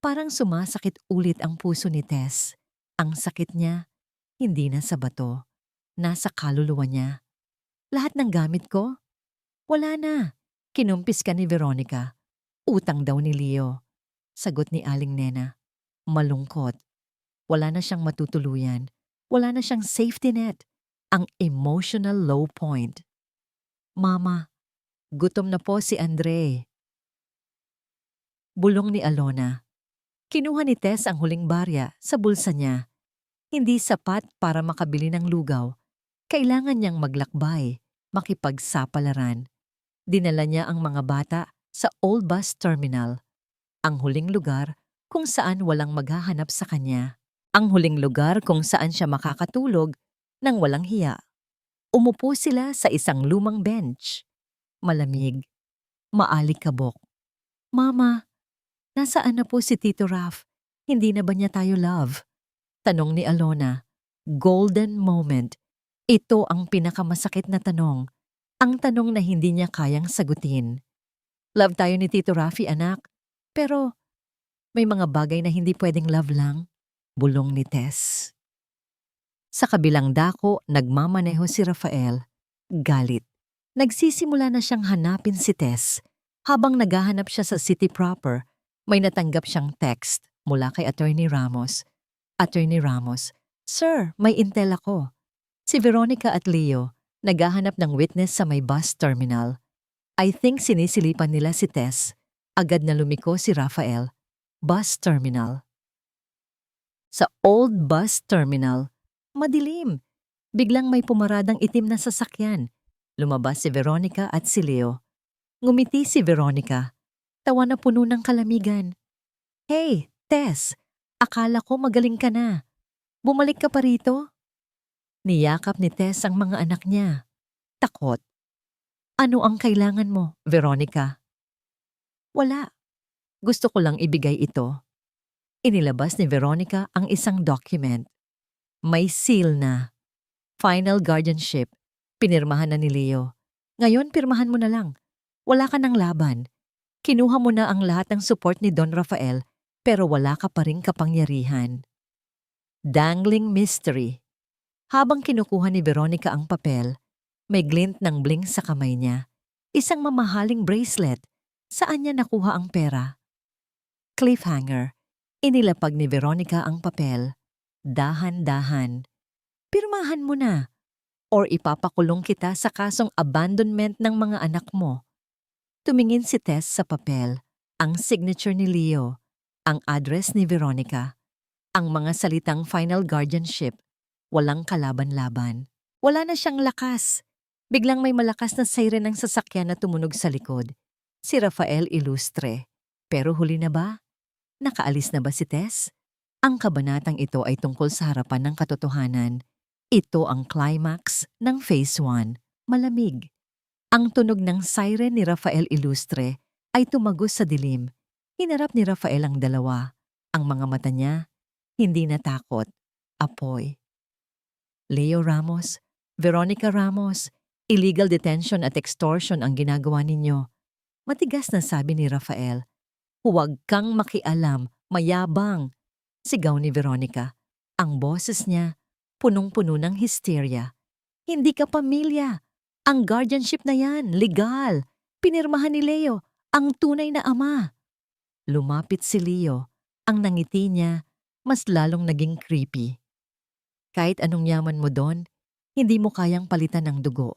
Parang sumasakit ulit ang puso ni Tess. Ang sakit niya, hindi na sa bato. Nasa kaluluwa niya. Lahat ng gamit ko? Wala na. Kinumpis ka ni Veronica. Utang daw ni Leo. Sagot ni Aling Nena. Malungkot. Wala na siyang matutuluyan. Wala na siyang safety net. Ang emotional low point. Mama, gutom na po si Andre. Bulong ni Alona. Kinuha ni Tess ang huling barya sa bulsa niya. Hindi sapat para makabili ng lugaw. Kailangan niyang maglakbay, makipagsapalaran. Dinala niya ang mga bata sa Old Bus Terminal, ang huling lugar kung saan walang maghahanap sa kanya. Ang huling lugar kung saan siya makakatulog nang walang hiya. Umupo sila sa isang lumang bench. Malamig, maalikabok. Mama, nasaan na po si Tito Raf? Hindi na ba niya tayo love? Tanong ni Alona. Golden moment. Ito ang pinakamasakit na tanong. Ang tanong na hindi niya kayang sagutin. Love tayo ni Tito Rafi, anak. Pero may mga bagay na hindi pwedeng love lang. Bulong ni Tess. Sa kabilang dako, nagmamaneho si Rafael. Galit. Nagsisimula na siyang hanapin si Tess. Habang naghahanap siya sa city proper, may natanggap siyang text mula kay Attorney Ramos. Attorney Ramos, Sir, may intel ako. Si Veronica at Leo, naghahanap ng witness sa may bus terminal. I think sinisilipan nila si Tess. Agad na lumiko si Rafael. Bus terminal. Sa old bus terminal, madilim. Biglang may pumaradang itim na sasakyan. Lumabas si Veronica at si Leo. Ngumiti si Veronica. Tawa na puno ng kalamigan. Hey, Tess, akala ko magaling ka na. Bumalik ka pa rito? Niyakap ni Tess ang mga anak niya. Takot. Ano ang kailangan mo, Veronica? Wala. Gusto ko lang ibigay ito. Inilabas ni Veronica ang isang document. May seal na. Final guardianship. Pinirmahan na ni Leo. Ngayon, pirmahan mo na lang. Wala ka ng laban. Kinuha mo na ang lahat ng support ni Don Rafael, pero wala ka pa ring kapangyarihan. Dangling mystery. Habang kinukuha ni Veronica ang papel, may glint ng bling sa kamay niya. Isang mamahaling bracelet. Saan niya nakuha ang pera? Cliffhanger. Inilapag ni Veronica ang papel. Dahan-dahan. Pirmahan mo na. Or ipapakulong kita sa kasong abandonment ng mga anak mo. Tumingin si Tess sa papel. Ang signature ni Leo. Ang address ni Veronica. Ang mga salitang final guardianship. Walang kalaban-laban. Wala na siyang lakas. Biglang may malakas na siren ng sasakyan na tumunog sa likod. Si Rafael Ilustre. Pero huli na ba? Nakaalis na ba si Tess? Ang kabanatang ito ay tungkol sa harapan ng katotohanan. Ito ang climax ng Phase 1. Malamig. Ang tunog ng siren ni Rafael Ilustre ay tumagos sa dilim. Hinarap ni Rafael ang dalawa. Ang mga mata niya, hindi natakot. Apoy. Leo Ramos, Veronica Ramos, illegal detention at extortion ang ginagawa ninyo. Matigas na sabi ni Rafael. Huwag kang makialam, mayabang. Sigaw ni Veronica. Ang boses niya, punong-puno ng hysteria. Hindi ka pamilya. Ang guardianship na yan, legal. Pinirmahan ni Leo, ang tunay na ama. Lumapit si Leo. Ang nangiti niya, mas lalong naging creepy. Kahit anong yaman mo doon, hindi mo kayang palitan ng dugo.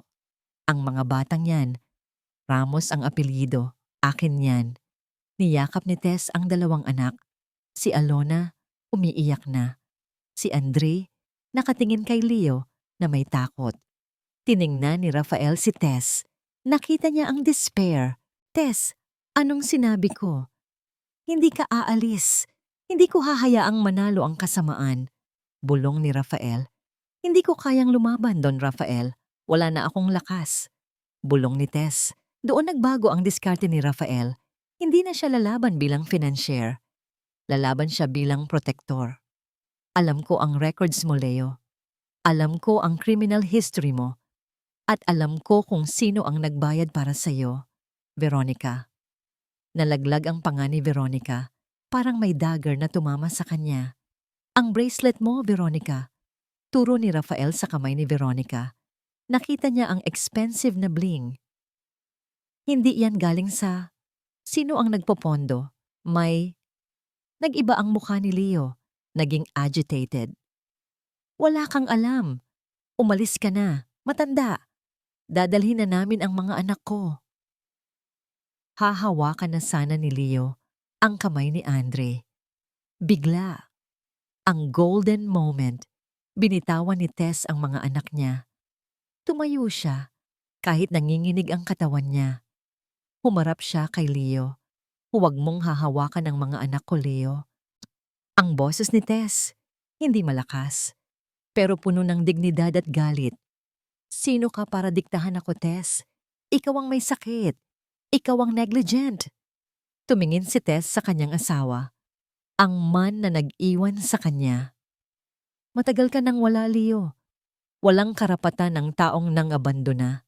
Ang mga batang yan, Ramos ang apelyido, akin yan. Niyakap ni Tess ang dalawang anak. Si Alona, umiiyak na. Si Andre, nakatingin kay Leo na may takot. Tiningnan ni Rafael si Tess. Nakita niya ang despair. Tess, anong sinabi ko? Hindi ka aalis. Hindi ko hahayaang manalo ang kasamaan. Bulong ni Rafael. Hindi ko kayang lumaban, Don Rafael. Wala na akong lakas. Bulong ni Tess. Doon nagbago ang diskarte ni Rafael. Hindi na siya lalaban bilang financier. Lalaban siya bilang protektor. Alam ko ang records mo, Leo. Alam ko ang criminal history mo. At alam ko kung sino ang nagbayad para sa'yo, Veronica. Nalaglag ang panga ni Veronica. Parang may dagger na tumama sa kanya. Ang bracelet mo, Veronica. Turo ni Rafael sa kamay ni Veronica. Nakita niya ang expensive na bling. Hindi yan galing sa... Sino ang nagpopondo? Nag-iba ang mukha ni Leo. Naging agitated. Wala kang alam. Umalis ka na. Matanda. Dadalhin na namin ang mga anak ko. Hahawakan na sana ni Leo ang kamay ni Andre. Bigla. Ang golden moment. Binitawan ni Tess ang mga anak niya. Tumayo siya kahit nanginginig ang katawan niya. Humarap siya kay Leo. Huwag mong hahawakan ang mga anak ko, Leo. Ang boses ni Tess, hindi malakas, pero puno ng dignidad at galit. Sino ka para diktahan ako, Tess? Ikaw ang may sakit. Ikaw ang negligent. Tumingin si Tess sa kanyang asawa. Ang man na nag-iwan sa kanya. Matagal ka nang wala, Leo. Walang karapatan ng taong nang abandona.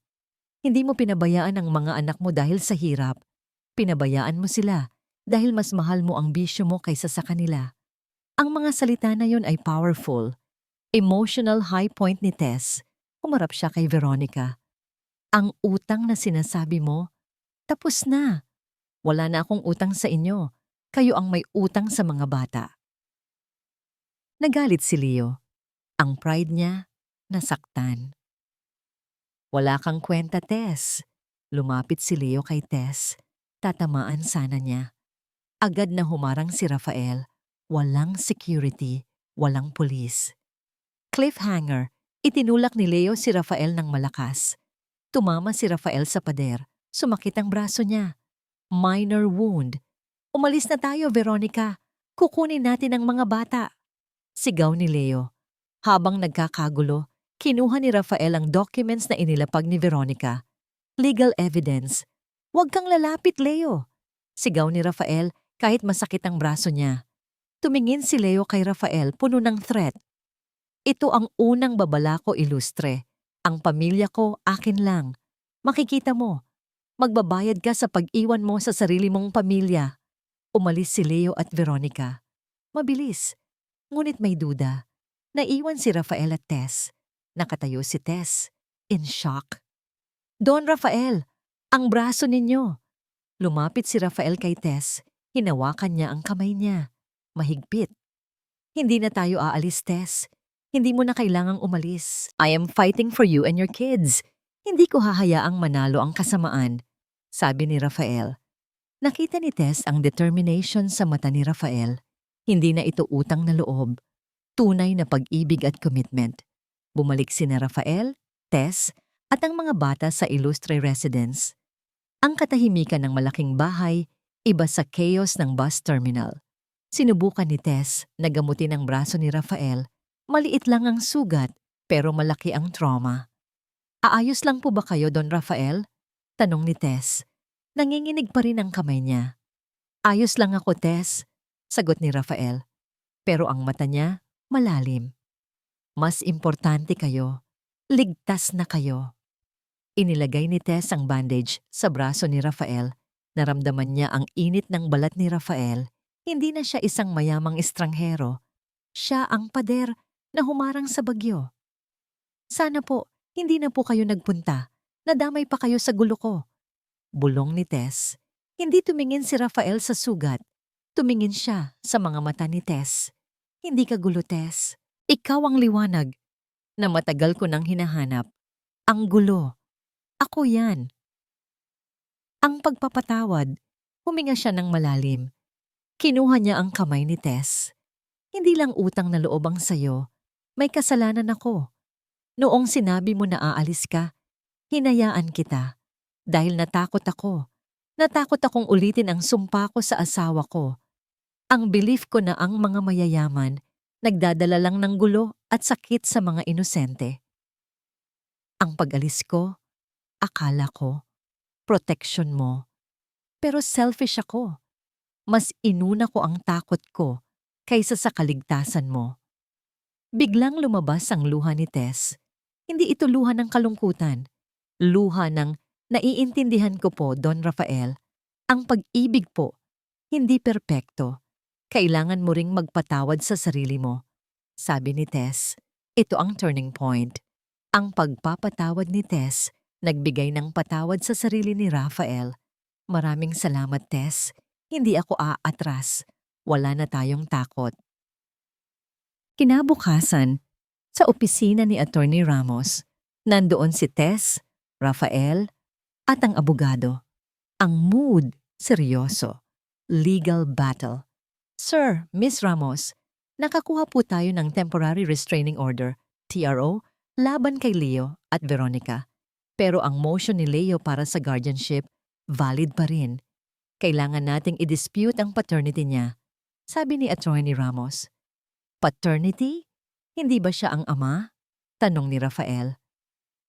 Hindi mo pinabayaan ang mga anak mo dahil sa hirap. Pinabayaan mo sila dahil mas mahal mo ang bisyo mo kaysa sa kanila. Ang mga salita na yon ay powerful. Emotional high point ni Tess. Humarap siya kay Veronica. Ang utang na sinasabi mo, tapos na. Wala na akong utang sa inyo. Kayo ang may utang sa mga bata. Nagalit si Leo. Ang pride niya, nasaktan. Wala kang kwenta, Tess. Lumapit si Leo kay Tess. Tatamaan sana niya. Agad na humarang si Rafael. Walang security, walang pulis. Cliffhanger, itinulak ni Leo si Rafael ng malakas. Tumama si Rafael sa pader. Sumakit ang braso niya. Minor wound. Umalis na tayo, Veronica. Kukunin natin ang mga bata. Sigaw ni Leo. Habang nagkakagulo, kinuha ni Rafael ang documents na inilapag ni Veronica. Legal evidence. Huwag kang lalapit, Leo. Sigaw ni Rafael kahit masakit ang braso niya. Tumingin si Leo kay Rafael puno ng threat. Ito ang unang babala ko, ilustre. Ang pamilya ko, akin lang. Makikita mo, magbabayad ka sa pag-iwan mo sa sarili mong pamilya. Umalis si Leo at Veronica. Mabilis, ngunit may duda. Naiwan si Rafael at Tess. Nakatayo si Tess, in shock. Don Rafael, ang braso ninyo. Lumapit si Rafael kay Tess. Hinawakan niya ang kamay niya. Mahigpit. Hindi na tayo aalis, Tess. Hindi mo na kailangang umalis. I am fighting for you and your kids. Hindi ko hahayaang manalo ang kasamaan, sabi ni Rafael. Nakita ni Tess ang determination sa mata ni Rafael. Hindi na ito utang na loob. Tunay na pag-ibig at commitment. Bumalik sina Rafael, Tess, at ang mga bata sa Ilustre Residence. Ang katahimikan ng malaking bahay, iba sa chaos ng bus terminal. Sinubukan ni Tess na gamutin ang braso ni Rafael. Maliit lang ang sugat, pero malaki ang trauma. Aayos lang po ba kayo, Don Rafael? Tanong ni Tess. Nanginginig pa rin ang kamay niya. Ayos lang ako, Tess, sagot ni Rafael. Pero ang mata niya, malalim. Mas importante kayo. Ligtas na kayo. Inilagay ni Tess ang bandage sa braso ni Rafael. Naramdaman niya ang init ng balat ni Rafael. Hindi na siya isang mayamang estranghero. Siya ang pader na humarang sa bagyo. Sana po, hindi na po kayo nagpunta. Nadamay pa kayo sa gulo ko. Bulong ni Tess. Hindi tumingin si Rafael sa sugat. Tumingin siya sa mga mata ni Tess. Hindi ka gulo, Tess. Ikaw ang liwanag na matagal ko nang hinahanap. Ang gulo. Ako yan. Ang pagpapatawad, huminga siya ng malalim. Kinuha niya ang kamay ni Tess. Hindi lang utang na loob ang sayo. May kasalanan ako. Noong sinabi mo na aalis ka, hinayaan kita. Dahil natakot ako. Natakot akong ulitin ang sumpa ko sa asawa ko. Ang belief ko na ang mga mayayaman nagdadala lang ng gulo at sakit sa mga inosente. Ang pag-alis ko, akala ko, protection mo. Pero selfish ako. Mas inuna ko ang takot ko kaysa sa kaligtasan mo. Biglang lumabas ang luha ni Tess. Hindi ito luha ng kalungkutan. Luha ng naiintindihan ko po, Don Rafael. Ang pag-ibig po, hindi perpekto. Kailangan mo ring magpatawad sa sarili mo. Sabi ni Tess, ito ang turning point. Ang pagpapatawad ni Tess, nagbigay ng patawad sa sarili ni Rafael. Maraming salamat, Tess. Hindi ako aatras. Wala na tayong takot. Kinabukasan, sa opisina ni Attorney Ramos, nandoon si Tess, Rafael, at ang abogado. Ang mood, seryoso. Legal battle. Sir, Miss Ramos, nakakuha po tayo ng Temporary Restraining Order, TRO, laban kay Leo at Veronica. Pero ang motion ni Leo para sa guardianship, valid pa rin. Kailangan nating i-dispute ang paternity niya, sabi ni Attorney Ramos. Paternity? Hindi ba siya ang ama? Tanong ni Rafael.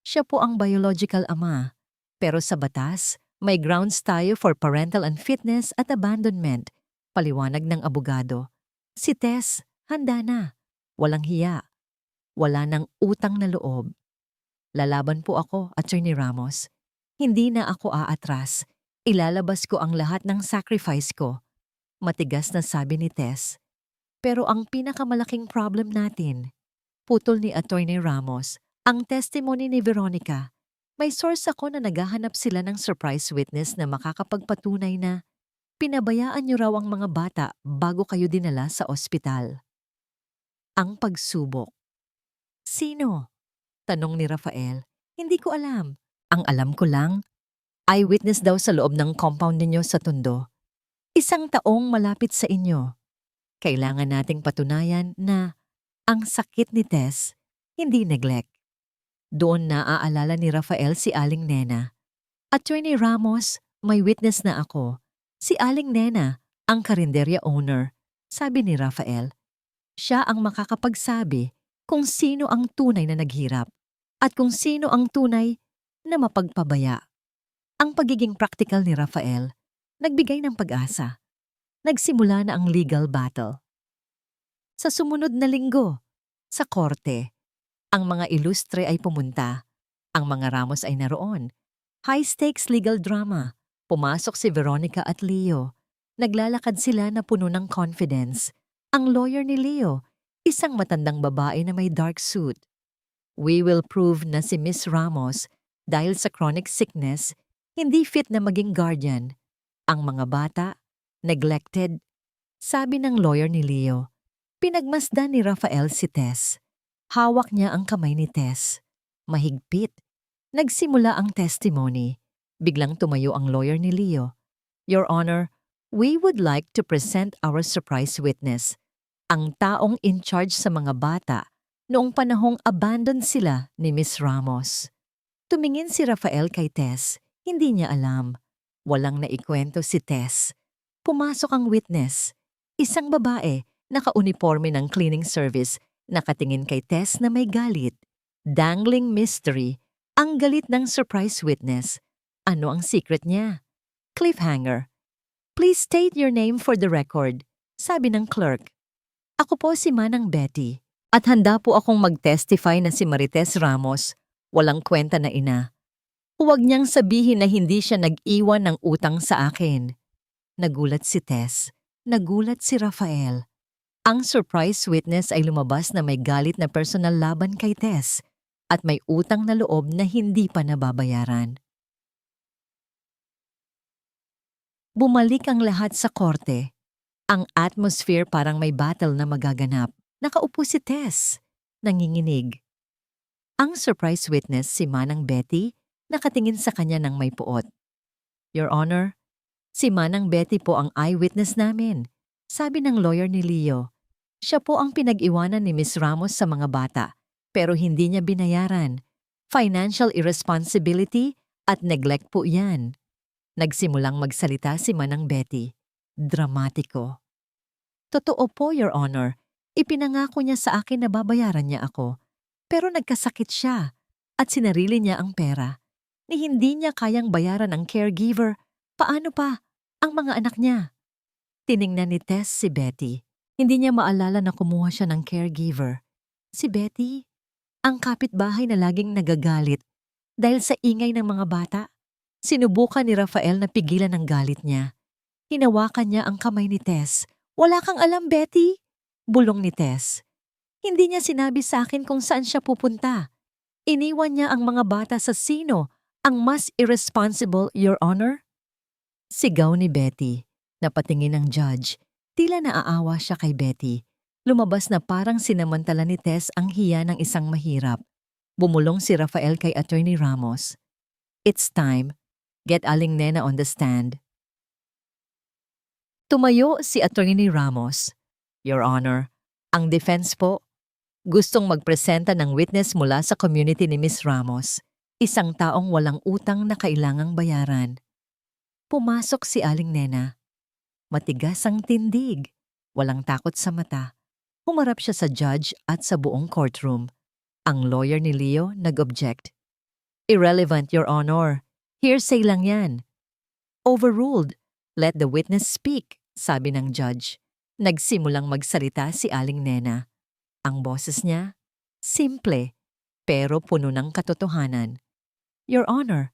Siya po ang biological ama, pero sa batas, may grounds tayo for parental unfitness at abandonment, paliwanag ng abogado. Si Tess, handa na. Walang hiya. Wala nang utang na loob. Lalaban po ako, Attorney Ramos. Hindi na ako aatras. Ilalabas ko ang lahat ng sacrifice ko. Matigas na sabi ni Tess. Pero ang pinakamalaking problem natin, putol ni Attorney Ramos, ang testimony ni Veronica. May source ako na naghahanap sila ng surprise witness na makakapagpatunay na pinabayaan niyo raw ang mga bata bago kayo dinala sa ospital. Ang pagsubok. Sino? Tanong ni Rafael. Hindi ko alam. Ang alam ko lang, eyewitness daw sa loob ng compound ninyo sa Tondo. 1 taong malapit sa inyo. Kailangan nating patunayan na ang sakit ni Tess, hindi neglect. Doon naaalala ni Rafael si Aling Nena. Attorney Ramos, may witness na ako. Si Aling Nena, ang karinderya owner, sabi ni Rafael. Siya ang makakapagsabi kung sino ang tunay na naghirap at kung sino ang tunay na mapagpabaya. Ang pagiging practical ni Rafael, nagbigay ng pag-asa. Nagsimula na ang legal battle. Sa sumunod na linggo, sa korte, ang mga ilustre ay pumunta. Ang mga Ramos ay naroon. High-stakes legal drama. Pumasok si Veronica at Leo. Naglalakad sila na puno ng confidence. Ang lawyer ni Leo, isang matandang babae na may dark suit. We will prove na si Miss Ramos, dahil sa chronic sickness, hindi fit na maging guardian. Ang mga bata, neglected. Sabi ng lawyer ni Leo. Pinagmasdan ni Rafael si Tess. Hawak niya ang kamay ni Tess. Mahigpit. Nagsimula ang testimony. Biglang tumayo ang lawyer ni Leo. Your Honor, we would like to present our surprise witness. Ang taong in charge sa mga bata noong panahong abandoned sila ni Miss Ramos. Tumingin si Rafael kay Tess. Hindi niya alam. Walang naikwento si Tess. Pumasok ang witness. Isang babae, naka-uniforme ng cleaning service, nakatingin kay Tess na may galit. Dangling mystery, ang galit ng surprise witness. Ano ang secret niya? Cliffhanger. Please state your name for the record, sabi ng clerk. Ako po si Manang Betty, at handa po akong mag-testify na si Marites Ramos, walang kwenta na ina. Huwag niyang sabihin na hindi siya nag-iwan ng utang sa akin. Nagulat si Tess. Nagulat si Rafael. Ang surprise witness ay lumabas na may galit na personal laban kay Tess at may utang na loob na hindi pa nababayaran. Bumalik ang lahat sa korte. Ang atmosphere parang may battle na magaganap. Nakaupo si Tess. Nanginginig. Ang surprise witness, si Manang Betty, nakatingin sa kanya ng may puot. Your Honor, si Manang Betty po ang eyewitness namin, sabi ng lawyer ni Leo. Siya po ang pinag-iwanan ni Miss Ramos sa mga bata, pero hindi niya binayaran. Financial irresponsibility at neglect po yan. Nagsimulang magsalita si Manang Betty. Dramatiko. Totoo po, Your Honor. Ipinangako niya sa akin na babayaran niya ako. Pero nagkasakit siya at sinarili niya ang pera. Ni hindi niya kayang bayaran ang caregiver. Paano pa ang mga anak niya? Tiningnan ni Tess si Betty. Hindi niya maalala na kumuha siya ng caregiver. Si Betty, ang kapitbahay na laging nagagalit dahil sa ingay ng mga bata. Sinubukan ni Rafael na pigilan ang galit niya. Hinawakan niya ang kamay ni Tess. Wala kang alam, Betty, bulong ni Tess. Hindi niya sinabi sa akin kung saan siya pupunta. Iniwan niya ang mga bata sa sino ang mas irresponsible, Your Honor? Sigaw ni Betty. Napatingin ang judge. Tila naaawa siya kay Betty. Lumabas na parang sinamantala ni Tess ang hiya ng isang mahirap. Bumulong si Rafael kay Attorney Ramos. It's time. Get Aling Nena on the stand. Tumayo si Attorney Ramos. Your Honor, ang defense po, gustong magpresenta ng witness mula sa community ni Miss Ramos, isang taong walang utang na kailangang bayaran. Pumasok si Aling Nena. Matigas ang tindig, walang takot sa mata. Humarap siya sa judge at sa buong courtroom. Ang lawyer ni Leo nag-object. Irrelevant, Your Honor. Hearsay lang yan. Overruled. Let the witness speak, sabi ng judge. Nagsimulang magsalita si Aling Nena. Ang boses niya, simple, pero puno ng katotohanan. Your Honor,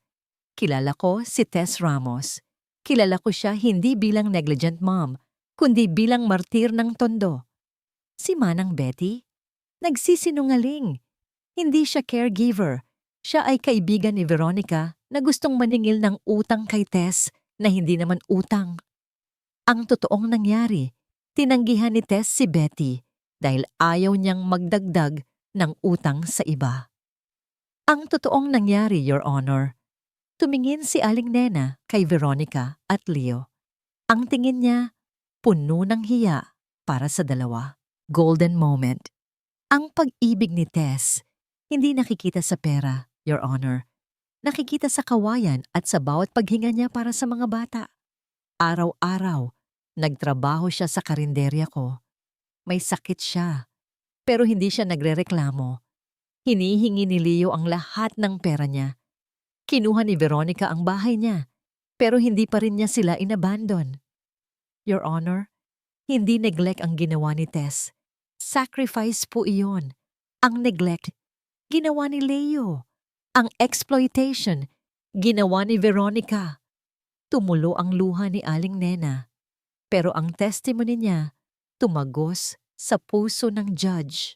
kilala ko si Tess Ramos. Kilala ko siya hindi bilang negligent mom, kundi bilang martir ng tondo. Si Manang Betty, nagsisinungaling. Hindi siya caregiver. Siya ay kaibigan ni Veronica na gustong maningil ng utang kay Tess na hindi naman utang. Ang totoong nangyari, tinanggihan ni Tess si Betty dahil ayaw niyang magdagdag ng utang sa iba. Ang totoong nangyari, Your Honor, tumingin si Aling Nena kay Veronica at Leo. Ang tingin niya, puno ng hiya para sa dalawa. Golden moment. Ang pag-ibig ni Tess, hindi nakikita sa pera, Your Honor. Nakikita sa kawayan at sa bawat paghinga niya para sa mga bata. Araw-araw, nagtrabaho siya sa karinderya ko. May sakit siya, pero hindi siya nagrereklamo. Hinihingi ni Leo ang lahat ng pera niya. Kinuha ni Veronica ang bahay niya, pero hindi pa rin niya sila inabandon. Your Honor, hindi neglect ang ginawa ni Tess. Sacrifice po iyon. Ang neglect, ginawa ni Leo. Ang exploitation, ginawa ni Veronica. Tumulo ang luha ni Aling Nena. Pero ang testimony niya, tumagos sa puso ng judge.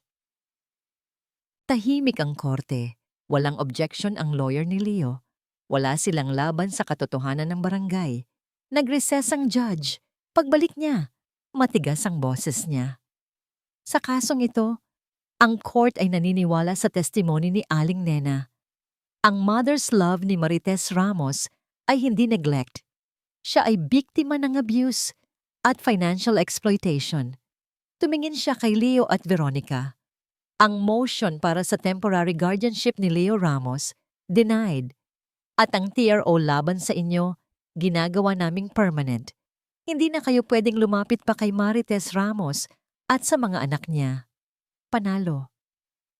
Tahimik ang korte. Walang objection ang lawyer ni Leo. Wala silang laban sa katotohanan ng barangay. Nag-recess ang judge. Pagbalik niya, matigas ang boses niya. Sa kasong ito, ang court ay naniniwala sa testimony ni Aling Nena. Ang mother's love ni Marites Ramos ay hindi neglect. Siya ay biktima ng abuse at financial exploitation. Tumingin siya kay Leo at Veronica. Ang motion para sa temporary guardianship ni Leo Ramos, denied. At ang TRO laban sa inyo, ginagawa naming permanent. Hindi na kayo pwedeng lumapit pa kay Marites Ramos at sa mga anak niya. Panalo.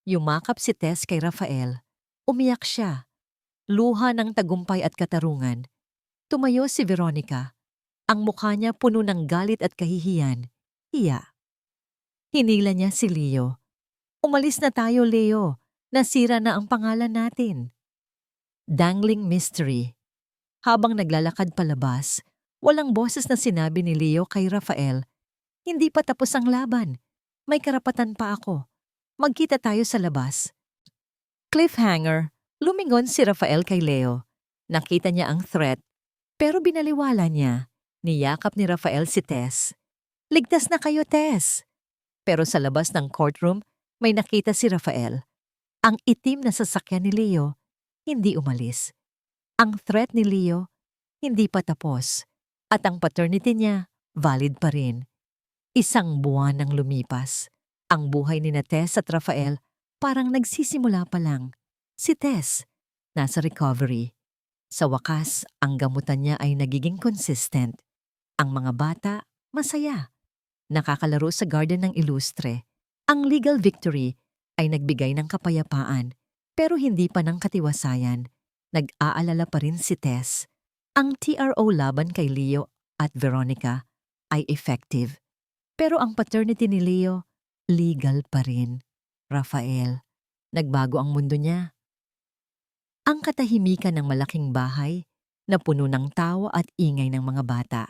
Yumakap si Tess kay Rafael. Umiyak siya. Luha ng tagumpay at katarungan. Tumayo si Veronica. Ang mukha niya puno ng galit at kahihiyan. Hiya. Hinila niya si Leo. Umalis na tayo, Leo. Nasira na ang pangalan natin. Dangling mystery. Habang naglalakad palabas, walang boses na sinabi ni Leo kay Rafael, hindi pa tapos ang laban. May karapatan pa ako. Magkita tayo sa labas. Cliffhanger. Lumingon si Rafael kay Leo. Nakita niya ang threat, pero binaliwala niya. Niyakap ni Rafael si Tess. Ligtas na kayo, Tess. Pero sa labas ng courtroom, may nakita si Rafael. Ang itim na sasakyan ni Leo, hindi umalis. Ang threat ni Leo, hindi pa tapos. At ang paternity niya, valid pa rin. Isang buwan nang lumipas. Ang buhay ni Tess at Rafael parang nagsisimula pa lang. Si Tess, nasa recovery. Sa wakas, ang gamutan niya ay nagiging consistent. Ang mga bata, masaya. nakakalaro sa garden ng Ilustre. Ang legal victory ay nagbigay ng kapayapaan, pero hindi pa ng katiwasayan. Nag-aalala pa rin si Tess. Ang TRO laban kay Leo at Veronica ay effective. Pero ang paternity ni Leo, legal pa rin. Rafael, nagbago ang mundo niya. Ang katahimikan ng malaking bahay na puno ng tawa at ingay ng mga bata.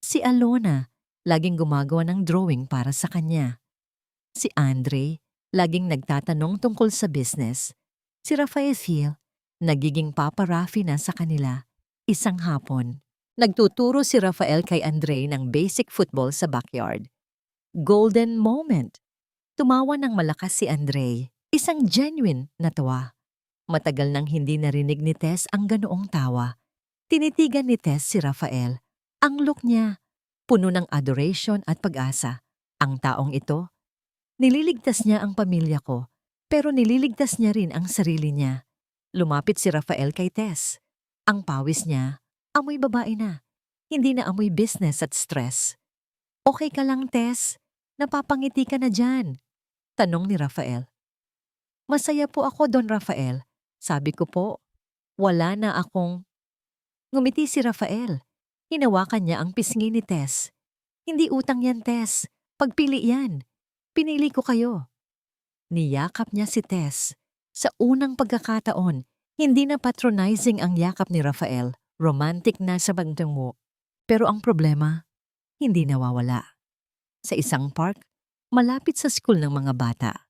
Si Alona, laging gumagawa ng drawing para sa kanya. Si Andre, laging nagtatanong tungkol sa business. Si Rafael, nagiging paparazzi na sa kanila. Isang hapon, nagtuturo si Rafael kay Andre ng basic football sa backyard. Golden moment. Tumawa ng malakas si Andre. Isang genuine na tawa. Matagal nang hindi narinig ni Tess ang ganoong tawa. Tinitigan ni Tess si Rafael. Ang look niya, puno ng adoration at pag-asa. Ang taong ito, nililigtas niya ang pamilya ko, pero nililigtas niya rin ang sarili niya. Lumapit si Rafael kay Tess. Ang pawis niya, amoy babae na. Hindi na amoy business at stress. Okay ka lang, Tess? Napapangiti ka na dyan. Tanong ni Rafael. Masaya po ako, Don Rafael. Sabi ko po, wala na akong... Ngumiti si Rafael. Hinawakan niya ang pisngi ni Tess. Hindi utang yan, Tess. Pagpili yan. Pinili ko kayo. Niyakap niya si Tess. Sa unang pagkakataon, hindi na patronizing ang yakap ni Rafael. Romantic na sa pagtungo. Pero ang problema, hindi nawawala. Sa isang park, malapit sa school ng mga bata.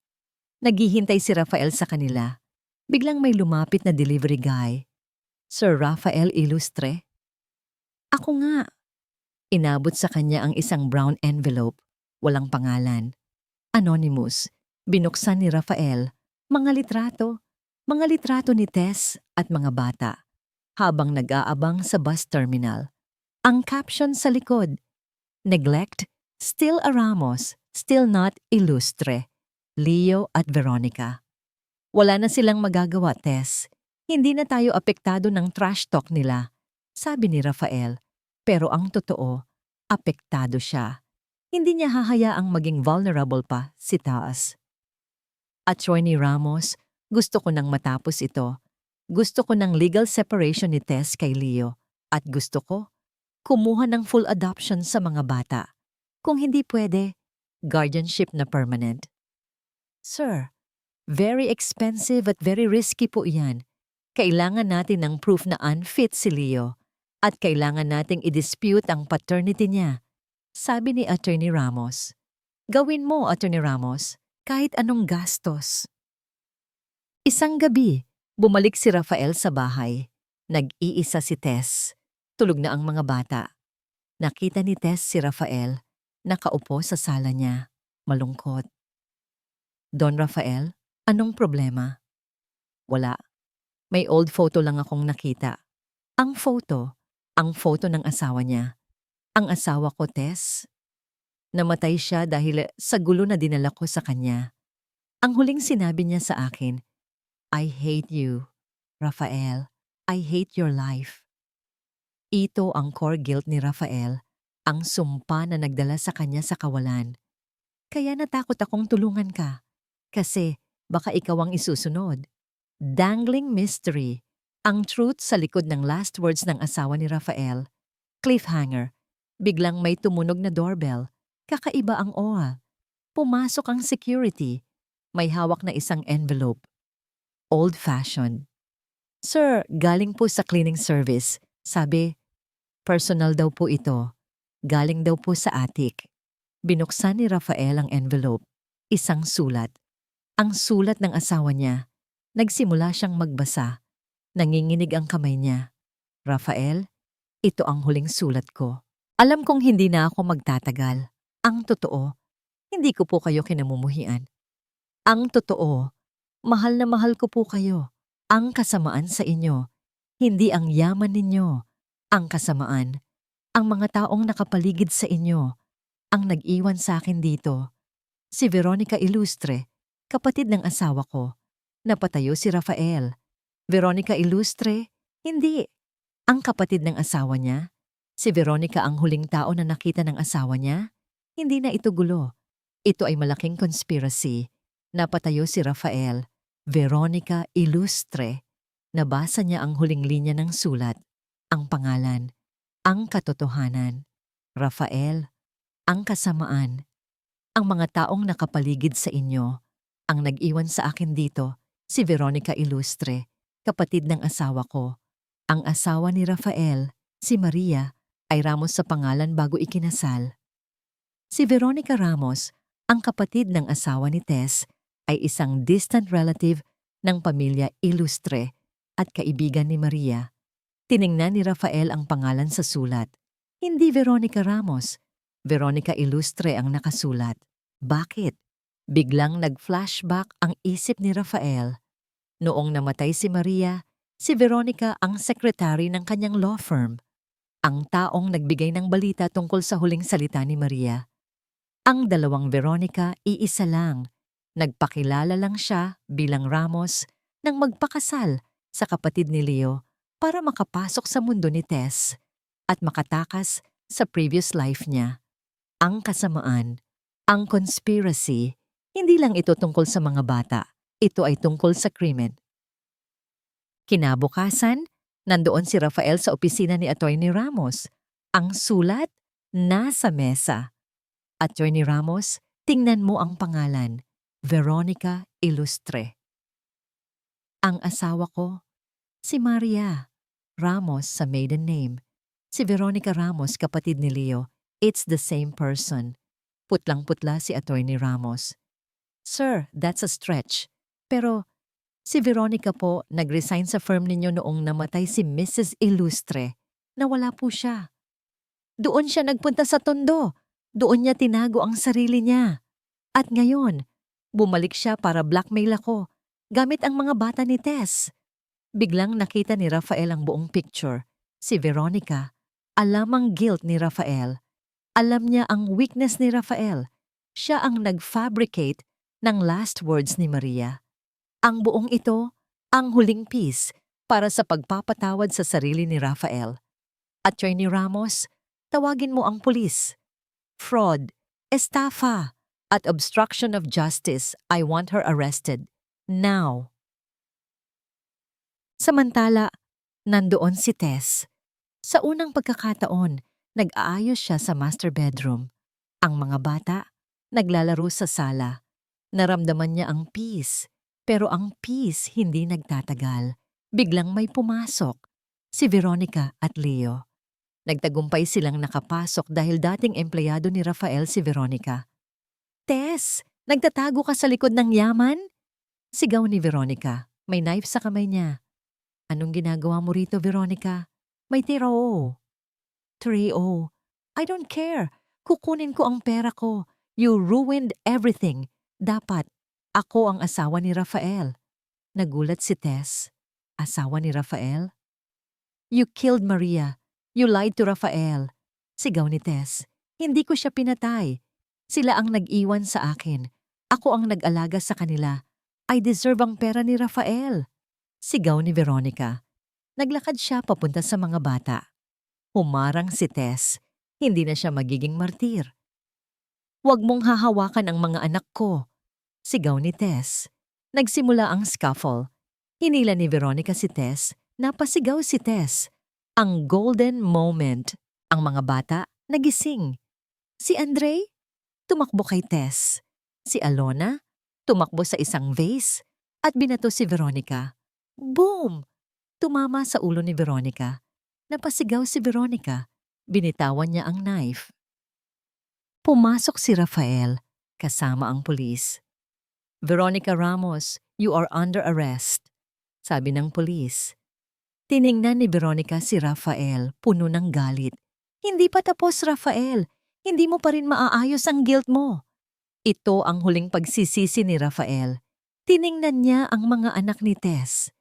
Naghihintay si Rafael sa kanila. Biglang may lumapit na delivery guy. Sir Rafael Ilustre? Ako nga. Inabot sa kanya ang isang brown envelope. Walang pangalan. Anonymous. Binuksan ni Rafael. Mga litrato ni Tess at mga bata. Habang nag-aabang sa bus terminal. Ang caption sa likod, Neglect, still a Ramos, still not Ilustre. Leo at Veronica. Wala na silang magagawa, Tess. Hindi na tayo apektado ng trash talk nila, sabi ni Rafael. Pero ang totoo, apektado siya. Hindi niya hahayaang maging vulnerable pa si Taas. Attorney Ramos, gusto ko nang matapos ito. Gusto ko ng legal separation ni Tess kay Leo. At gusto ko, kumuha ng full adoption sa mga bata. Kung hindi pwede, guardianship na permanent. Sir, very expensive at very risky po iyan. Kailangan natin ng proof na unfit si Leo at kailangan nating i-dispute ang paternity niya, sabi ni Attorney Ramos. Gawin mo, Attorney Ramos, kahit anong gastos. Isang gabi, bumalik si Rafael sa bahay. Nag-iisa si Tess. Tulog na ang mga bata. Nakita ni Tess si Rafael, nakaupo sa sala niya, malungkot. Don Rafael, anong problema? Wala. May old photo lang akong nakita. Ang photo ng asawa niya. Ang asawa ko, Tess. Namatay siya dahil sa gulo na dinala ko sa kanya. Ang huling sinabi niya sa akin, I hate you, Rafael. I hate your life. Ito ang core guilt ni Rafael, ang sumpa na nagdala sa kanya sa kawalan. Kaya natakot akong tulungan ka. Kasi baka ikaw ang isusunod. Dangling mystery. Ang truth sa likod ng last words ng asawa ni Rafael. Cliffhanger. Biglang may tumunog na doorbell. Kakaiba ang OA. Pumasok ang security. May hawak na isang envelope. Old-fashioned. Sir, galing po sa cleaning service. Sabi, personal daw po ito. Galing daw po sa attic. Binuksan ni Rafael ang envelope. Isang sulat. Ang sulat ng asawa niya. Nagsimula siyang magbasa. Nanginginig ang kamay niya. Rafael, ito ang huling sulat ko. Alam kong hindi na ako magtatagal. Ang totoo, hindi ko po kayo kinamumuhian. Ang totoo, mahal na mahal ko po kayo. Ang kasamaan sa inyo, hindi ang yaman ninyo. Ang kasamaan, ang mga taong nakapaligid sa inyo, ang nag-iwan sa akin dito. Si Veronica Ilustre, kapatid ng asawa ko. Napatayo si Rafael. Veronica Ilustre, hindi. Ang kapatid ng asawa niya. Si Veronica ang huling tao na nakita ng asawa niya. Hindi na ito gulo. Ito ay malaking conspiracy. Napatayo si Rafael, Veronica Ilustre. Nabasa niya ang huling linya ng sulat, ang pangalan, ang katotohanan. Rafael, ang kasamaan, ang mga taong nakapaligid sa inyo. Ang nag-iwan sa akin dito, si Veronica Ilustre, kapatid ng asawa ko. Ang asawa ni Rafael, si Maria, ay Ramos sa pangalan bago ikinasal. Si Veronica Ramos, ang kapatid ng asawa ni Tess, ay isang distant relative ng pamilya Ilustre at kaibigan ni Maria. Tiningnan ni Rafael ang pangalan sa sulat. Hindi Veronica Ramos. Veronica Ilustre ang nakasulat. Bakit? Biglang nag-flashback ang isip ni Rafael. Noong namatay si Maria, si Veronica ang sekretary ng kanyang law firm. Ang taong nagbigay ng balita tungkol sa huling salita ni Maria. Ang dalawang Veronica, iisa lang. Nagpakilala lang siya bilang Ramos nang magpakasal sa kapatid ni Leo para makapasok sa mundo ni Tess at makatakas sa previous life niya. Ang kasamaan, ang conspiracy, hindi lang ito tungkol sa mga bata. Ito ay tungkol sa krimen. Kinabukasan, nandoon si Rafael sa opisina ni Attorney Ramos. Ang sulat, nasa mesa. Attorney Ramos, tingnan mo ang pangalan, Veronica Ilustre. Ang asawa ko, si Maria Ramos sa maiden name. Si Veronica Ramos, kapatid ni Leo. It's the same person. Putlang-putla si Attorney Ramos. Sir, that's a stretch. Pero si Veronica po nag-resign sa firm ninyo noong namatay si Mrs. Ilustre. Nawala po siya. Doon siya nagpunta sa Tondo. Doon niya tinago ang sarili niya. At ngayon, bumalik siya para blackmail ako gamit ang mga bata ni Tess. Biglang nakita ni Rafael ang buong picture. Si Veronica, alam ang guilt ni Rafael. Alam niya ang weakness ni Rafael. Siya ang nag-fabricate ng last words ni Maria. Ang buong ito, ang huling piece para sa pagpapatawad sa sarili ni Rafael. Attorney Ramos, tawagin mo ang pulis. Fraud, estafa, at obstruction of justice. I want her arrested. Now. Samantala, nandoon si Tess. Sa unang pagkakataon, nag-aayos siya sa master bedroom. Ang mga bata, naglalaro sa sala. Naramdaman niya ang peace, pero ang peace hindi nagtatagal. Biglang may pumasok, si Veronica at Leo. Nagtagumpay silang nakapasok dahil dating empleyado ni Rafael si Veronica. Tess, nagtatago ka sa likod ng yaman? Sigaw ni Veronica. May knife sa kamay niya. Anong ginagawa mo rito, Veronica? May tiro. Trio. I don't care. Kukunin ko ang pera ko. You ruined everything. Dapat, ako ang asawa ni Rafael. Nagulat si Tess. Asawa ni Rafael? You killed Maria. You lied to Rafael. Sigaw ni Tess. Hindi ko siya pinatay. Sila ang nag-iwan sa akin. Ako ang nag-alaga sa kanila. I deserve ang pera ni Rafael. Sigaw ni Veronica. Naglakad siya papunta sa mga bata. Humarang si Tess. Hindi na siya magiging martir. Huwag mong hahawakan ang mga anak ko. Sigaw ni Tess. Nagsimula ang scuffle. Hinila ni Veronica si Tess. Napasigaw si Tess. Ang golden moment. Ang mga bata nagising. Si Andre, tumakbo kay Tess. Si Alona, tumakbo sa isang vase at binato si Veronica. Boom! Tumama sa ulo ni Veronica. Napasigaw si Veronica. Binitawan niya ang knife. Pumasok si Rafael, kasama ang pulis. Veronica Ramos, you are under arrest, sabi ng pulis. Tiningnan ni Veronica si Rafael, puno ng galit. Hindi pa tapos, Rafael. Hindi mo pa rin maaayos ang guilt mo. Ito ang huling pagsisisi ni Rafael. Tiningnan niya ang mga anak ni Tess.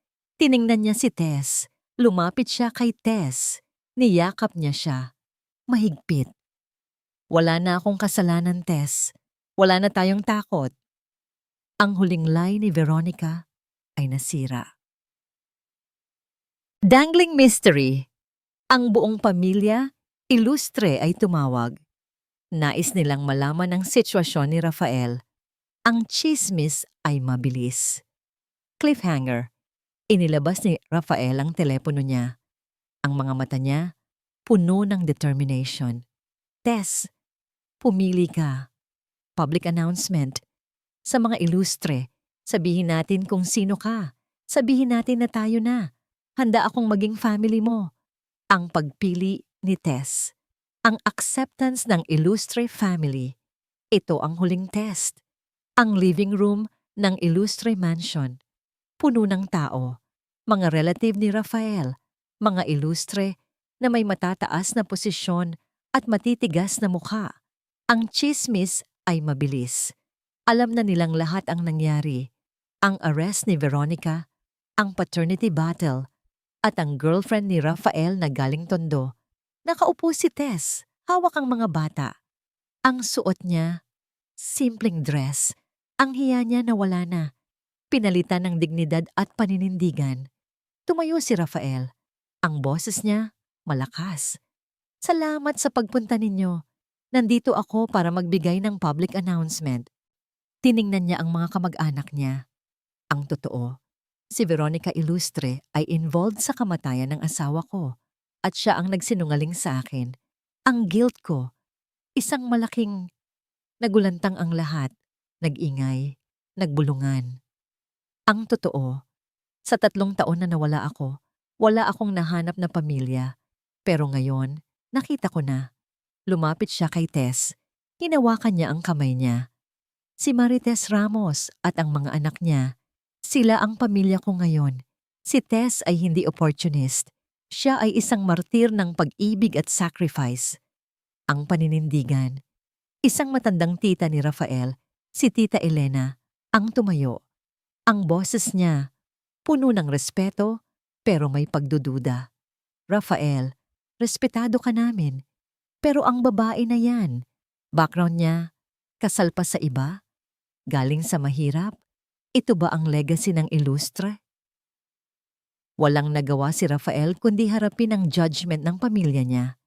Tiningnan niya si Tess. Lumapit siya kay Tess. Niyakap niya siya. Mahigpit. Wala na akong kasalanan, Tess. Wala na tayong takot. Ang huling lie ni Veronica ay nasira. Dangling mystery. Ang buong pamilya, Ilustre ay tumawag. Nais nilang malaman ang sitwasyon ni Rafael. Ang tsismis ay mabilis. Cliffhanger. Inilabas ni Rafael ang telepono niya. Ang mga mata niya, puno ng determination. Tess, pumili ka. Public announcement. Sa mga ilustre, sabihin natin kung sino ka. Sabihin natin na tayo na. Handa akong maging family mo. Ang pagpili ni Tess. Ang acceptance ng Illustre family. Ito ang huling test. Ang living room ng Illustre Mansion. Puno ng tao. Mga relative ni Rafael. Mga Illustre na may matataas na posisyon at matitigas na mukha. Ang tsismis ay mabilis. Alam na nilang lahat ang nangyari. Ang arrest ni Veronica, ang paternity battle, at ang girlfriend ni Rafael na galing Tondo. Nakaupo si Tess, hawak ang mga bata. Ang suot niya, simpleng dress. Ang hiya niya nawala na. Pinalitan ng dignidad at paninindigan. Tumayo si Rafael. Ang boses niya, malakas. Salamat sa pagpunta ninyo. Nandito ako para magbigay ng public announcement. Tiningnan niya ang mga kamag-anak niya. Ang totoo, si Veronica Illustre ay involved sa kamatayan ng asawa ko at siya ang nagsinungaling sa akin. Ang guilt ko, isang malaking nagulantang ang lahat, nag-ingay, nagbulungan. Ang totoo, sa 3 taon na nawala ako, wala akong nahanap na pamilya. Pero ngayon, nakita ko na. Lumapit siya kay Tess. Hinawakan niya ang kamay niya. Si Marites Ramos at ang mga anak niya. Sila ang pamilya ko ngayon. Si Tess ay hindi opportunist. Siya ay isang martir ng pag-ibig at sacrifice. Ang paninindigan. Isang matandang tita ni Rafael, si Tita Elena, ang tumayo. Ang boses niya, puno ng respeto, pero may pagdududa. Rafael, respetado ka namin. Pero ang babae na yan, background niya, kasal pa sa iba? Galing sa mahirap? Ito ba ang legacy ng Illustre? Walang nagawa si Rafael kundi harapin ang judgment ng pamilya niya.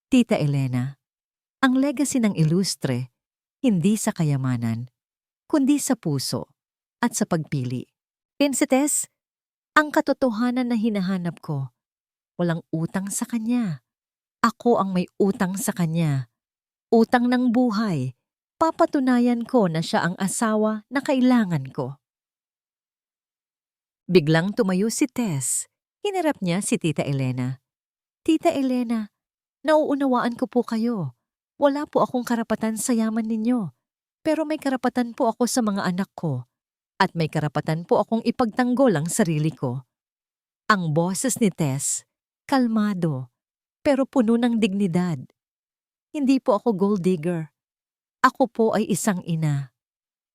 Tita Elena, ang legacy ng Illustre, hindi sa kayamanan, kundi sa puso at sa pagpili. Tess, ang katotohanan na hinahanap ko, walang utang sa kanya. Ako ang may utang sa kanya. Utang ng buhay. Papatunayan ko na siya ang asawa na kailangan ko. Biglang tumayo si Tess. Hinarap niya si Tita Elena. Tita Elena, nauunawaan ko po kayo. Wala po akong karapatan sa yaman ninyo. Pero may karapatan po ako sa mga anak ko. At may karapatan po akong ipagtanggol ang sarili ko. Ang boses ni Tess, kalmado, pero puno ng dignidad. Hindi po ako gold digger. Ako po ay isang ina.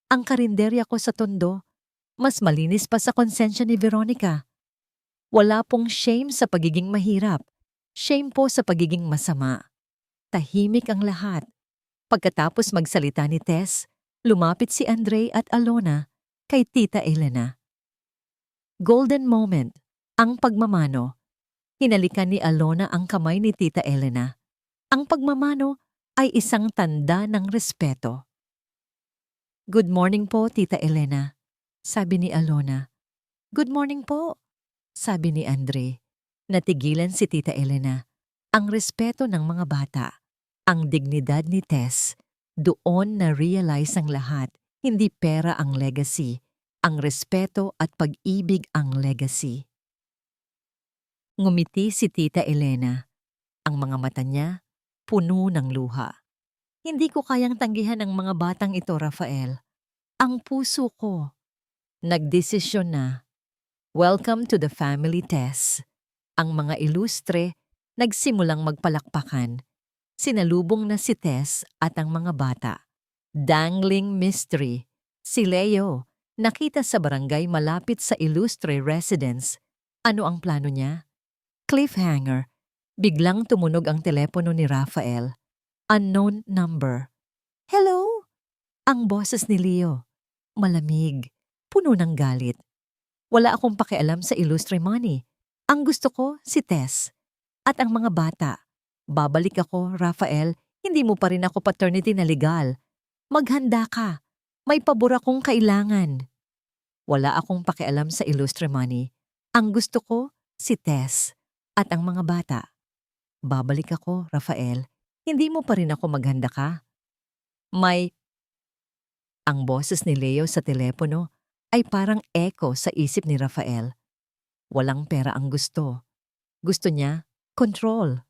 Ang karinderya ko sa Tondo, mas malinis pa sa konsensya ni Veronica. Wala pong shame sa pagiging mahirap. Shame po sa pagiging masama. Tahimik ang lahat. Pagkatapos magsalita ni Tess, lumapit si Andre at Alona kay Tita Elena. Golden moment, ang pagmamano. Hinalikan ni Alona ang kamay ni Tita Elena. Ang pagmamano ay isang tanda ng respeto. Good morning po, Tita Elena, sabi ni Alona. Good morning po, sabi ni Andre. Natigilan si Tita Elena. Ang respeto ng mga bata, ang dignidad ni Tess, doon na-realize ang lahat. Hindi pera ang legacy, ang respeto at pag-ibig ang legacy. Ngumiti si Tita Elena. Ang mga mata niya, puno ng luha. Hindi ko kayang tanggihan ang mga batang ito, Rafael. Ang puso ko. Nagdesisyon na. Welcome to the family, Tess. Ang mga Illustre nagsimulang magpalakpakan. Sinalubong na si Tess at ang mga bata. Dangling mystery. Si Leo, nakita sa barangay malapit sa Illustre residence. Ano ang plano niya? Cliffhanger. Biglang tumunog ang telepono ni Rafael. Unknown number. Hello? Ang boses ni Leo. Malamig. Puno ng galit. Wala akong pakialam sa Illustre money. Ang gusto ko, si Tess. At ang mga bata. Babalik ako, Rafael, Hindi mo pa rin ako paternity na legal. Maghanda ka. May pabor akong kailangan. Wala akong pakialam sa illustre money. Ang gusto ko, si Tess at ang mga bata. Babalik ako, Rafael. Hindi mo pa rin ako maghanda ka. Ang boses ni Leo sa telepono ay parang echo sa isip ni Rafael. Walang pera ang gusto. Gusto niya, control.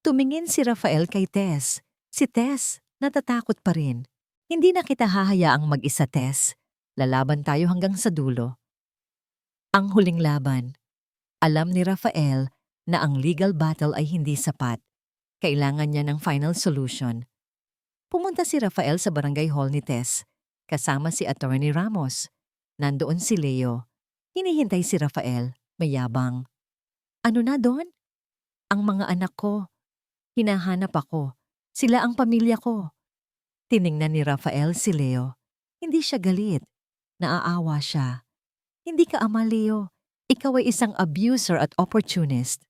Tumingin si Rafael kay Tess. Si Tess, natatakot pa rin. Hindi na kita hahayaang mag-isa, Tess. Lalaban tayo hanggang sa dulo. Ang huling laban. Alam ni Rafael na ang legal battle ay hindi sapat. Kailangan niya ng final solution. Pumunta si Rafael sa barangay hall ni Tess, kasama si Attorney Ramos. Nandoon si Leo. Hinihintay si Rafael, mayabang. Ano na doon? Ang mga anak ko. Hinahanap ako. Sila ang pamilya ko. Tiningnan ni Rafael si Leo. Hindi siya galit. Naaawa siya. Hindi ka ama, Leo. Ikaw ay isang abuser at opportunist.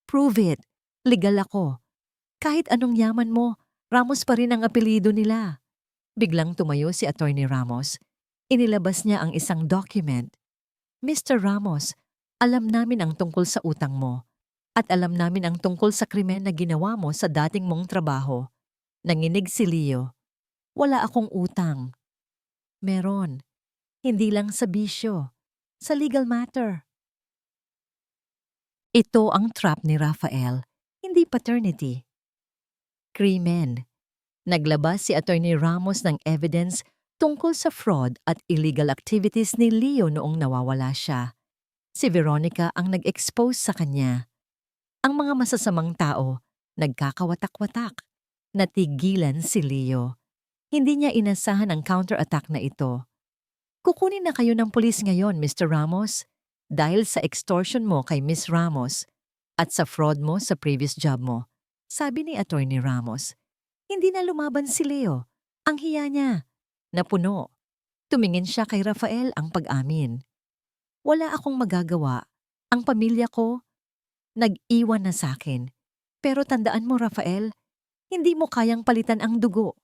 Prove it. Legal ako. Kahit anong yaman mo, Ramos pa rin ang apelyido nila. Biglang tumayo si Attorney Ramos. Inilabas niya ang isang document. Mr. Ramos, alam namin ang tungkol sa utang mo. At alam namin ang tungkol sa krimen na ginawa mo sa dating mong trabaho. Nanginig si Leo. Wala akong utang. Meron. Hindi lang sa bisyo. Sa legal matter. Ito ang trap ni Rafael, hindi paternity. Krimen. Naglabas si Attorney Ramos ng evidence tungkol sa fraud at illegal activities ni Leo noong nawawala siya. Si Veronica ang nag-expose sa kanya. Ang mga masasamang tao, nagkakawatak-watak. Natigilan si Leo. Hindi niya inasahan ang counter-attack na ito. Kukunin na kayo ng pulis ngayon, Mr. Ramos, dahil sa extortion mo kay Miss Ramos at sa fraud mo sa previous job mo, sabi ni Attorney Ramos. Hindi na lumaban si Leo. Ang hiya niya. Napuno. Tumingin siya kay Rafael ang pag-amin. Wala akong magagawa. Ang pamilya ko, nag-iwan na sa akin. Pero tandaan mo, Rafael, hindi mo kayang palitan ang dugo.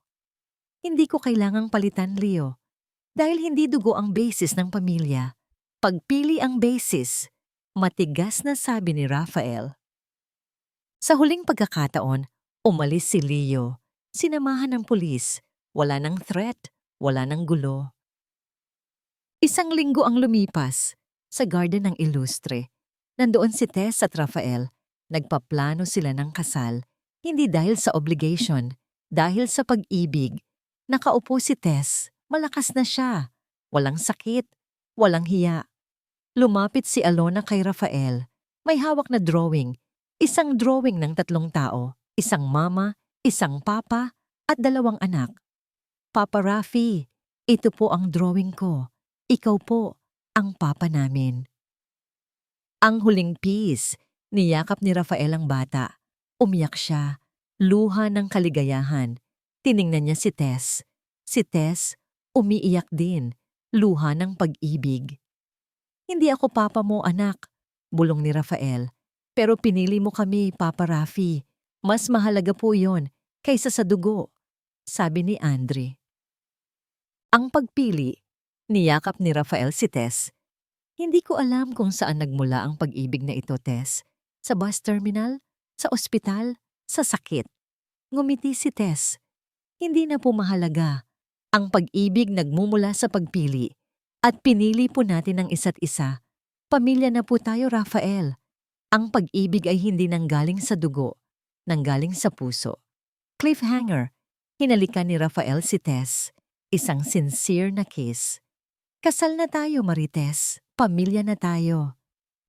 Hindi ko kailangang palitan, Leo. Dahil hindi dugo ang basis ng pamilya. Pagpili ang basis, matigas na sabi ni Rafael. Sa huling pagkakataon, umalis si Leo. Sinamahan ng pulis. Wala ng threat, wala ng gulo. Isang linggo ang lumipas. Sa garden ng Illustre, nandoon si Tess at Rafael. Nagpaplano sila ng kasal. Hindi dahil sa obligation, dahil sa pag-ibig. Nakaupo si Tess. Malakas na siya. Walang sakit. Walang hiya. Lumapit si Alona kay Rafael. May hawak na drawing. Isang drawing ng 3 tao. Isang mama, isang papa, at 2 anak. Papa Rafi, ito po ang drawing ko. Ikaw po ang papa namin. Ang huling piece, niyakap ni Rafael ang bata. Umiyak siya. Luha ng kaligayahan. Tiningnan niya si Tess. Si Tess, umiiyak din. Luha ng pag-ibig. Hindi ako papa mo, anak, bulong ni Rafael. Pero pinili mo kami, Papa Rafi. Mas mahalaga po yon kaysa sa dugo, sabi ni Andre. Ang pagpili, niyakap ni Rafael si Tess. Hindi ko alam kung saan nagmula ang pag-ibig na ito, Tess. Sa bus terminal, sa ospital, sa sakit. Ngumiti si Tess. Hindi na po mahalaga. Ang pag-ibig nagmumula sa pagpili. At pinili po natin ang isa't isa. Pamilya na po tayo, Rafael. Ang pag-ibig ay hindi nanggaling sa dugo, nanggaling sa puso. Cliffhanger, hinalikan ni Rafael si Tess. Isang sincere na kiss. Kasal na tayo, Marites. Pamilya na tayo.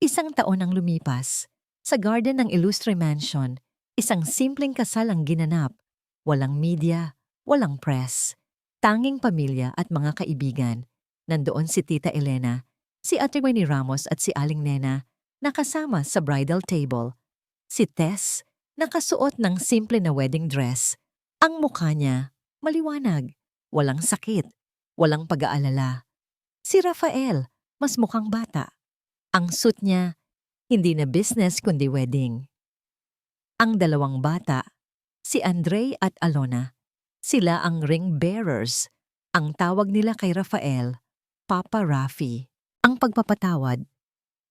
1 taon ang lumipas. Sa garden ng Illustre Mansion, isang simpleng kasal ang ginanap. Walang media, walang press. Tanging pamilya at mga kaibigan. Nandoon si Tita Elena, si Atty. Ramos at si Aling Nena, nakasama sa bridal table. Si Tess, nakasuot ng simple na wedding dress. Ang mukha niya, maliwanag, walang sakit, walang pag-aalala. Si Rafael, mas mukhang bata. Ang suit niya, hindi na business kundi wedding. Ang 2 bata, si Andre at Alona. Sila ang ring bearers. Ang tawag nila kay Rafael, Papa Rafi. Ang pagpapatawad.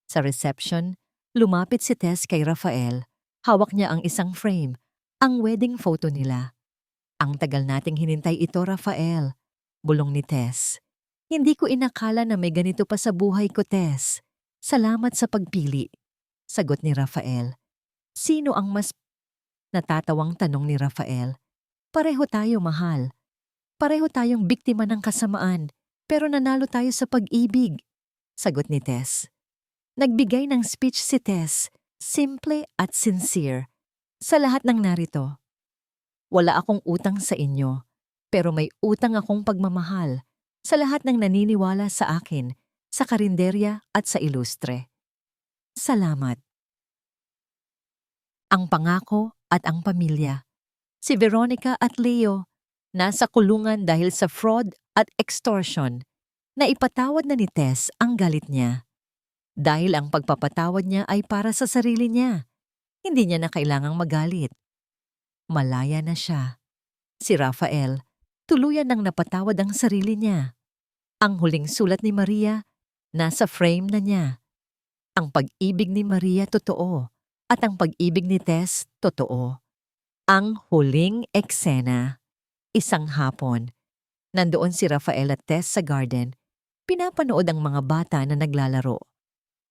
Sa reception, lumapit si Tess kay Rafael. Hawak niya ang isang frame, ang wedding photo nila. Ang tagal nating hinintay ito, Rafael. Bulong ni Tess. Hindi ko inakala na may ganito pa sa buhay ko, Tess. Salamat sa pagpili. Sagot ni Rafael. Sino ang mas natatawang tanong ni Rafael? Pareho tayo, mahal. Pareho tayong biktima ng kasamaan, pero nanalo tayo sa pag-ibig. Sagot ni Tess. Nagbigay ng speech si Tess, simple at sincere. Sa lahat ng narito, wala akong utang sa inyo, pero may utang akong pagmamahal sa lahat ng naniniwala sa akin, sa karinderya at sa ilustre. Salamat. Ang pangako at ang pamilya. Si Veronica at Leo nasa kulungan dahil sa fraud at extortion. Naipatawad na ni Tess ang galit niya. Dahil ang pagpapatawad niya ay para sa sarili niya. Hindi niya na kailangang magalit. Malaya na siya. Si Rafael, tuluyan nang napatawad ang sarili niya. Ang huling sulat ni Maria, nasa frame na niya. Ang pag-ibig ni Maria totoo at ang pag-ibig ni Tess totoo. Ang huling eksena. Isang hapon. Nandoon si Rafael at Tess sa garden. Pinapanood ang mga bata na naglalaro.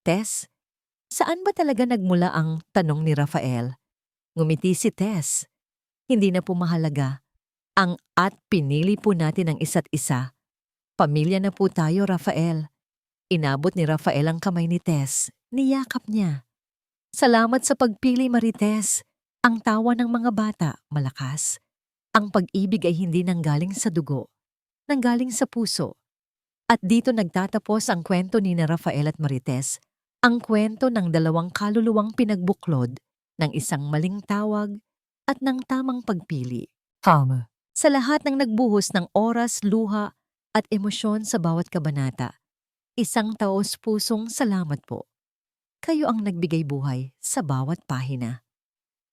Tess, saan ba talaga nagmula ang tanong ni Rafael? Ngumiti si Tess. Hindi na po mahalaga. Ang at pinili po natin ang isa't isa. Pamilya na po tayo, Rafael. Inabot ni Rafael ang kamay ni Tess. Niyakap niya. Salamat sa pagpili, Marites. Ang tawa ng mga bata, malakas. Ang pag-ibig ay hindi nanggaling sa dugo, nanggaling sa puso. At dito nagtatapos ang kwento ni na Rafael at Marites, ang kwento ng dalawang kaluluwang pinagbuklod ng isang maling tawag at ng tamang pagpili. Sa lahat ng nagbuhos ng oras, luha at emosyon sa bawat kabanata, isang taos-pusong salamat po. Kayo ang nagbigay buhay sa bawat pahina.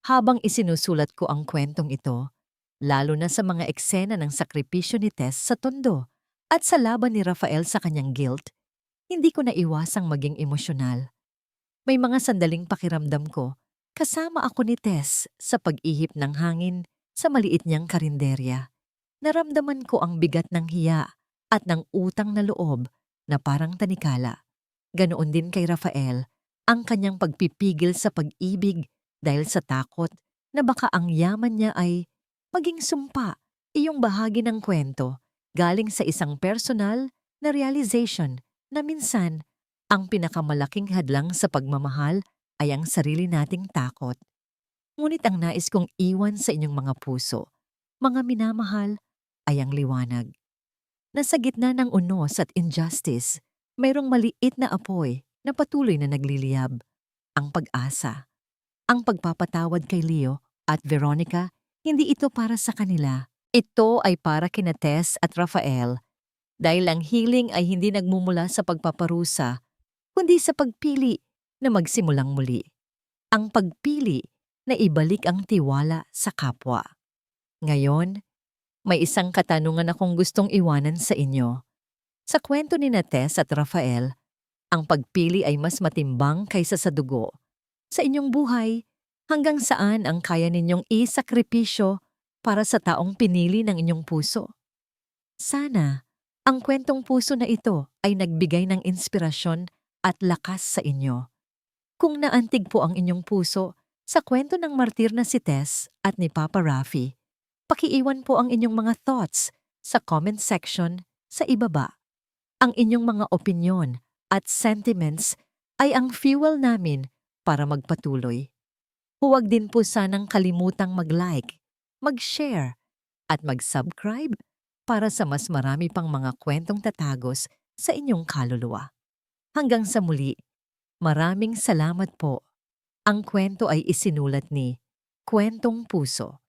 Habang isinusulat ko ang kwentong ito, lalo na sa mga eksena ng sakripisyo ni Tess sa tondo at sa laban ni Rafael sa kanyang guilt, hindi ko naiwasang maging emosyonal. May mga sandaling pakiramdam ko, kasama ako ni Tess sa pag-ihip ng hangin sa maliit niyang karinderya. Naramdaman ko ang bigat ng hiya at ng utang na loob na parang tanikala. Ganoon din kay Rafael, ang kanyang pagpipigil sa pag-ibig dahil sa takot na baka ang yaman niya ay maging sumpa. Iyong bahagi ng kwento galing sa isang personal na realization na minsan ang pinakamalaking hadlang sa pagmamahal ay ang sarili nating takot. Ngunit ang nais kong iwan sa inyong mga puso, mga minamahal, ay ang liwanag. Nasa gitna ng unos at injustice, mayroong maliit na apoy na patuloy na nagliliyab, ang pag-asa. Ang pagpapatawad kay Leo at Veronica, hindi ito para sa kanila. Ito ay para kina Tess at Rafael. Dahil ang healing ay hindi nagmumula sa pagpaparusa, kundi sa pagpili na magsimulang muli. Ang pagpili na ibalik ang tiwala sa kapwa. Ngayon, may isang katanungan akong gustong iwanan sa inyo. Sa kwento ni na Tess at Rafael, ang pagpili ay mas matimbang kaysa sa dugo. Sa inyong buhay, hanggang saan ang kaya ninyong isakripisyo para sa taong pinili ng inyong puso? Sana, ang kwentong puso na ito ay nagbigay ng inspirasyon at lakas sa inyo. Kung naantig po ang inyong puso sa kwento ng martir na si Tess at ni Papa Rafi, pakiiwan po ang inyong mga thoughts sa comment section sa ibaba. Ang inyong mga opinyon at sentiments ay ang fuel namin para magpatuloy. Huwag din po sanang kalimutang mag-like, mag-share, at mag-subscribe para sa mas marami pang mga kwentong tatagos sa inyong kaluluwa. Hanggang sa muli, maraming salamat po. Ang kwento ay isinulat ni Kwentong Puso.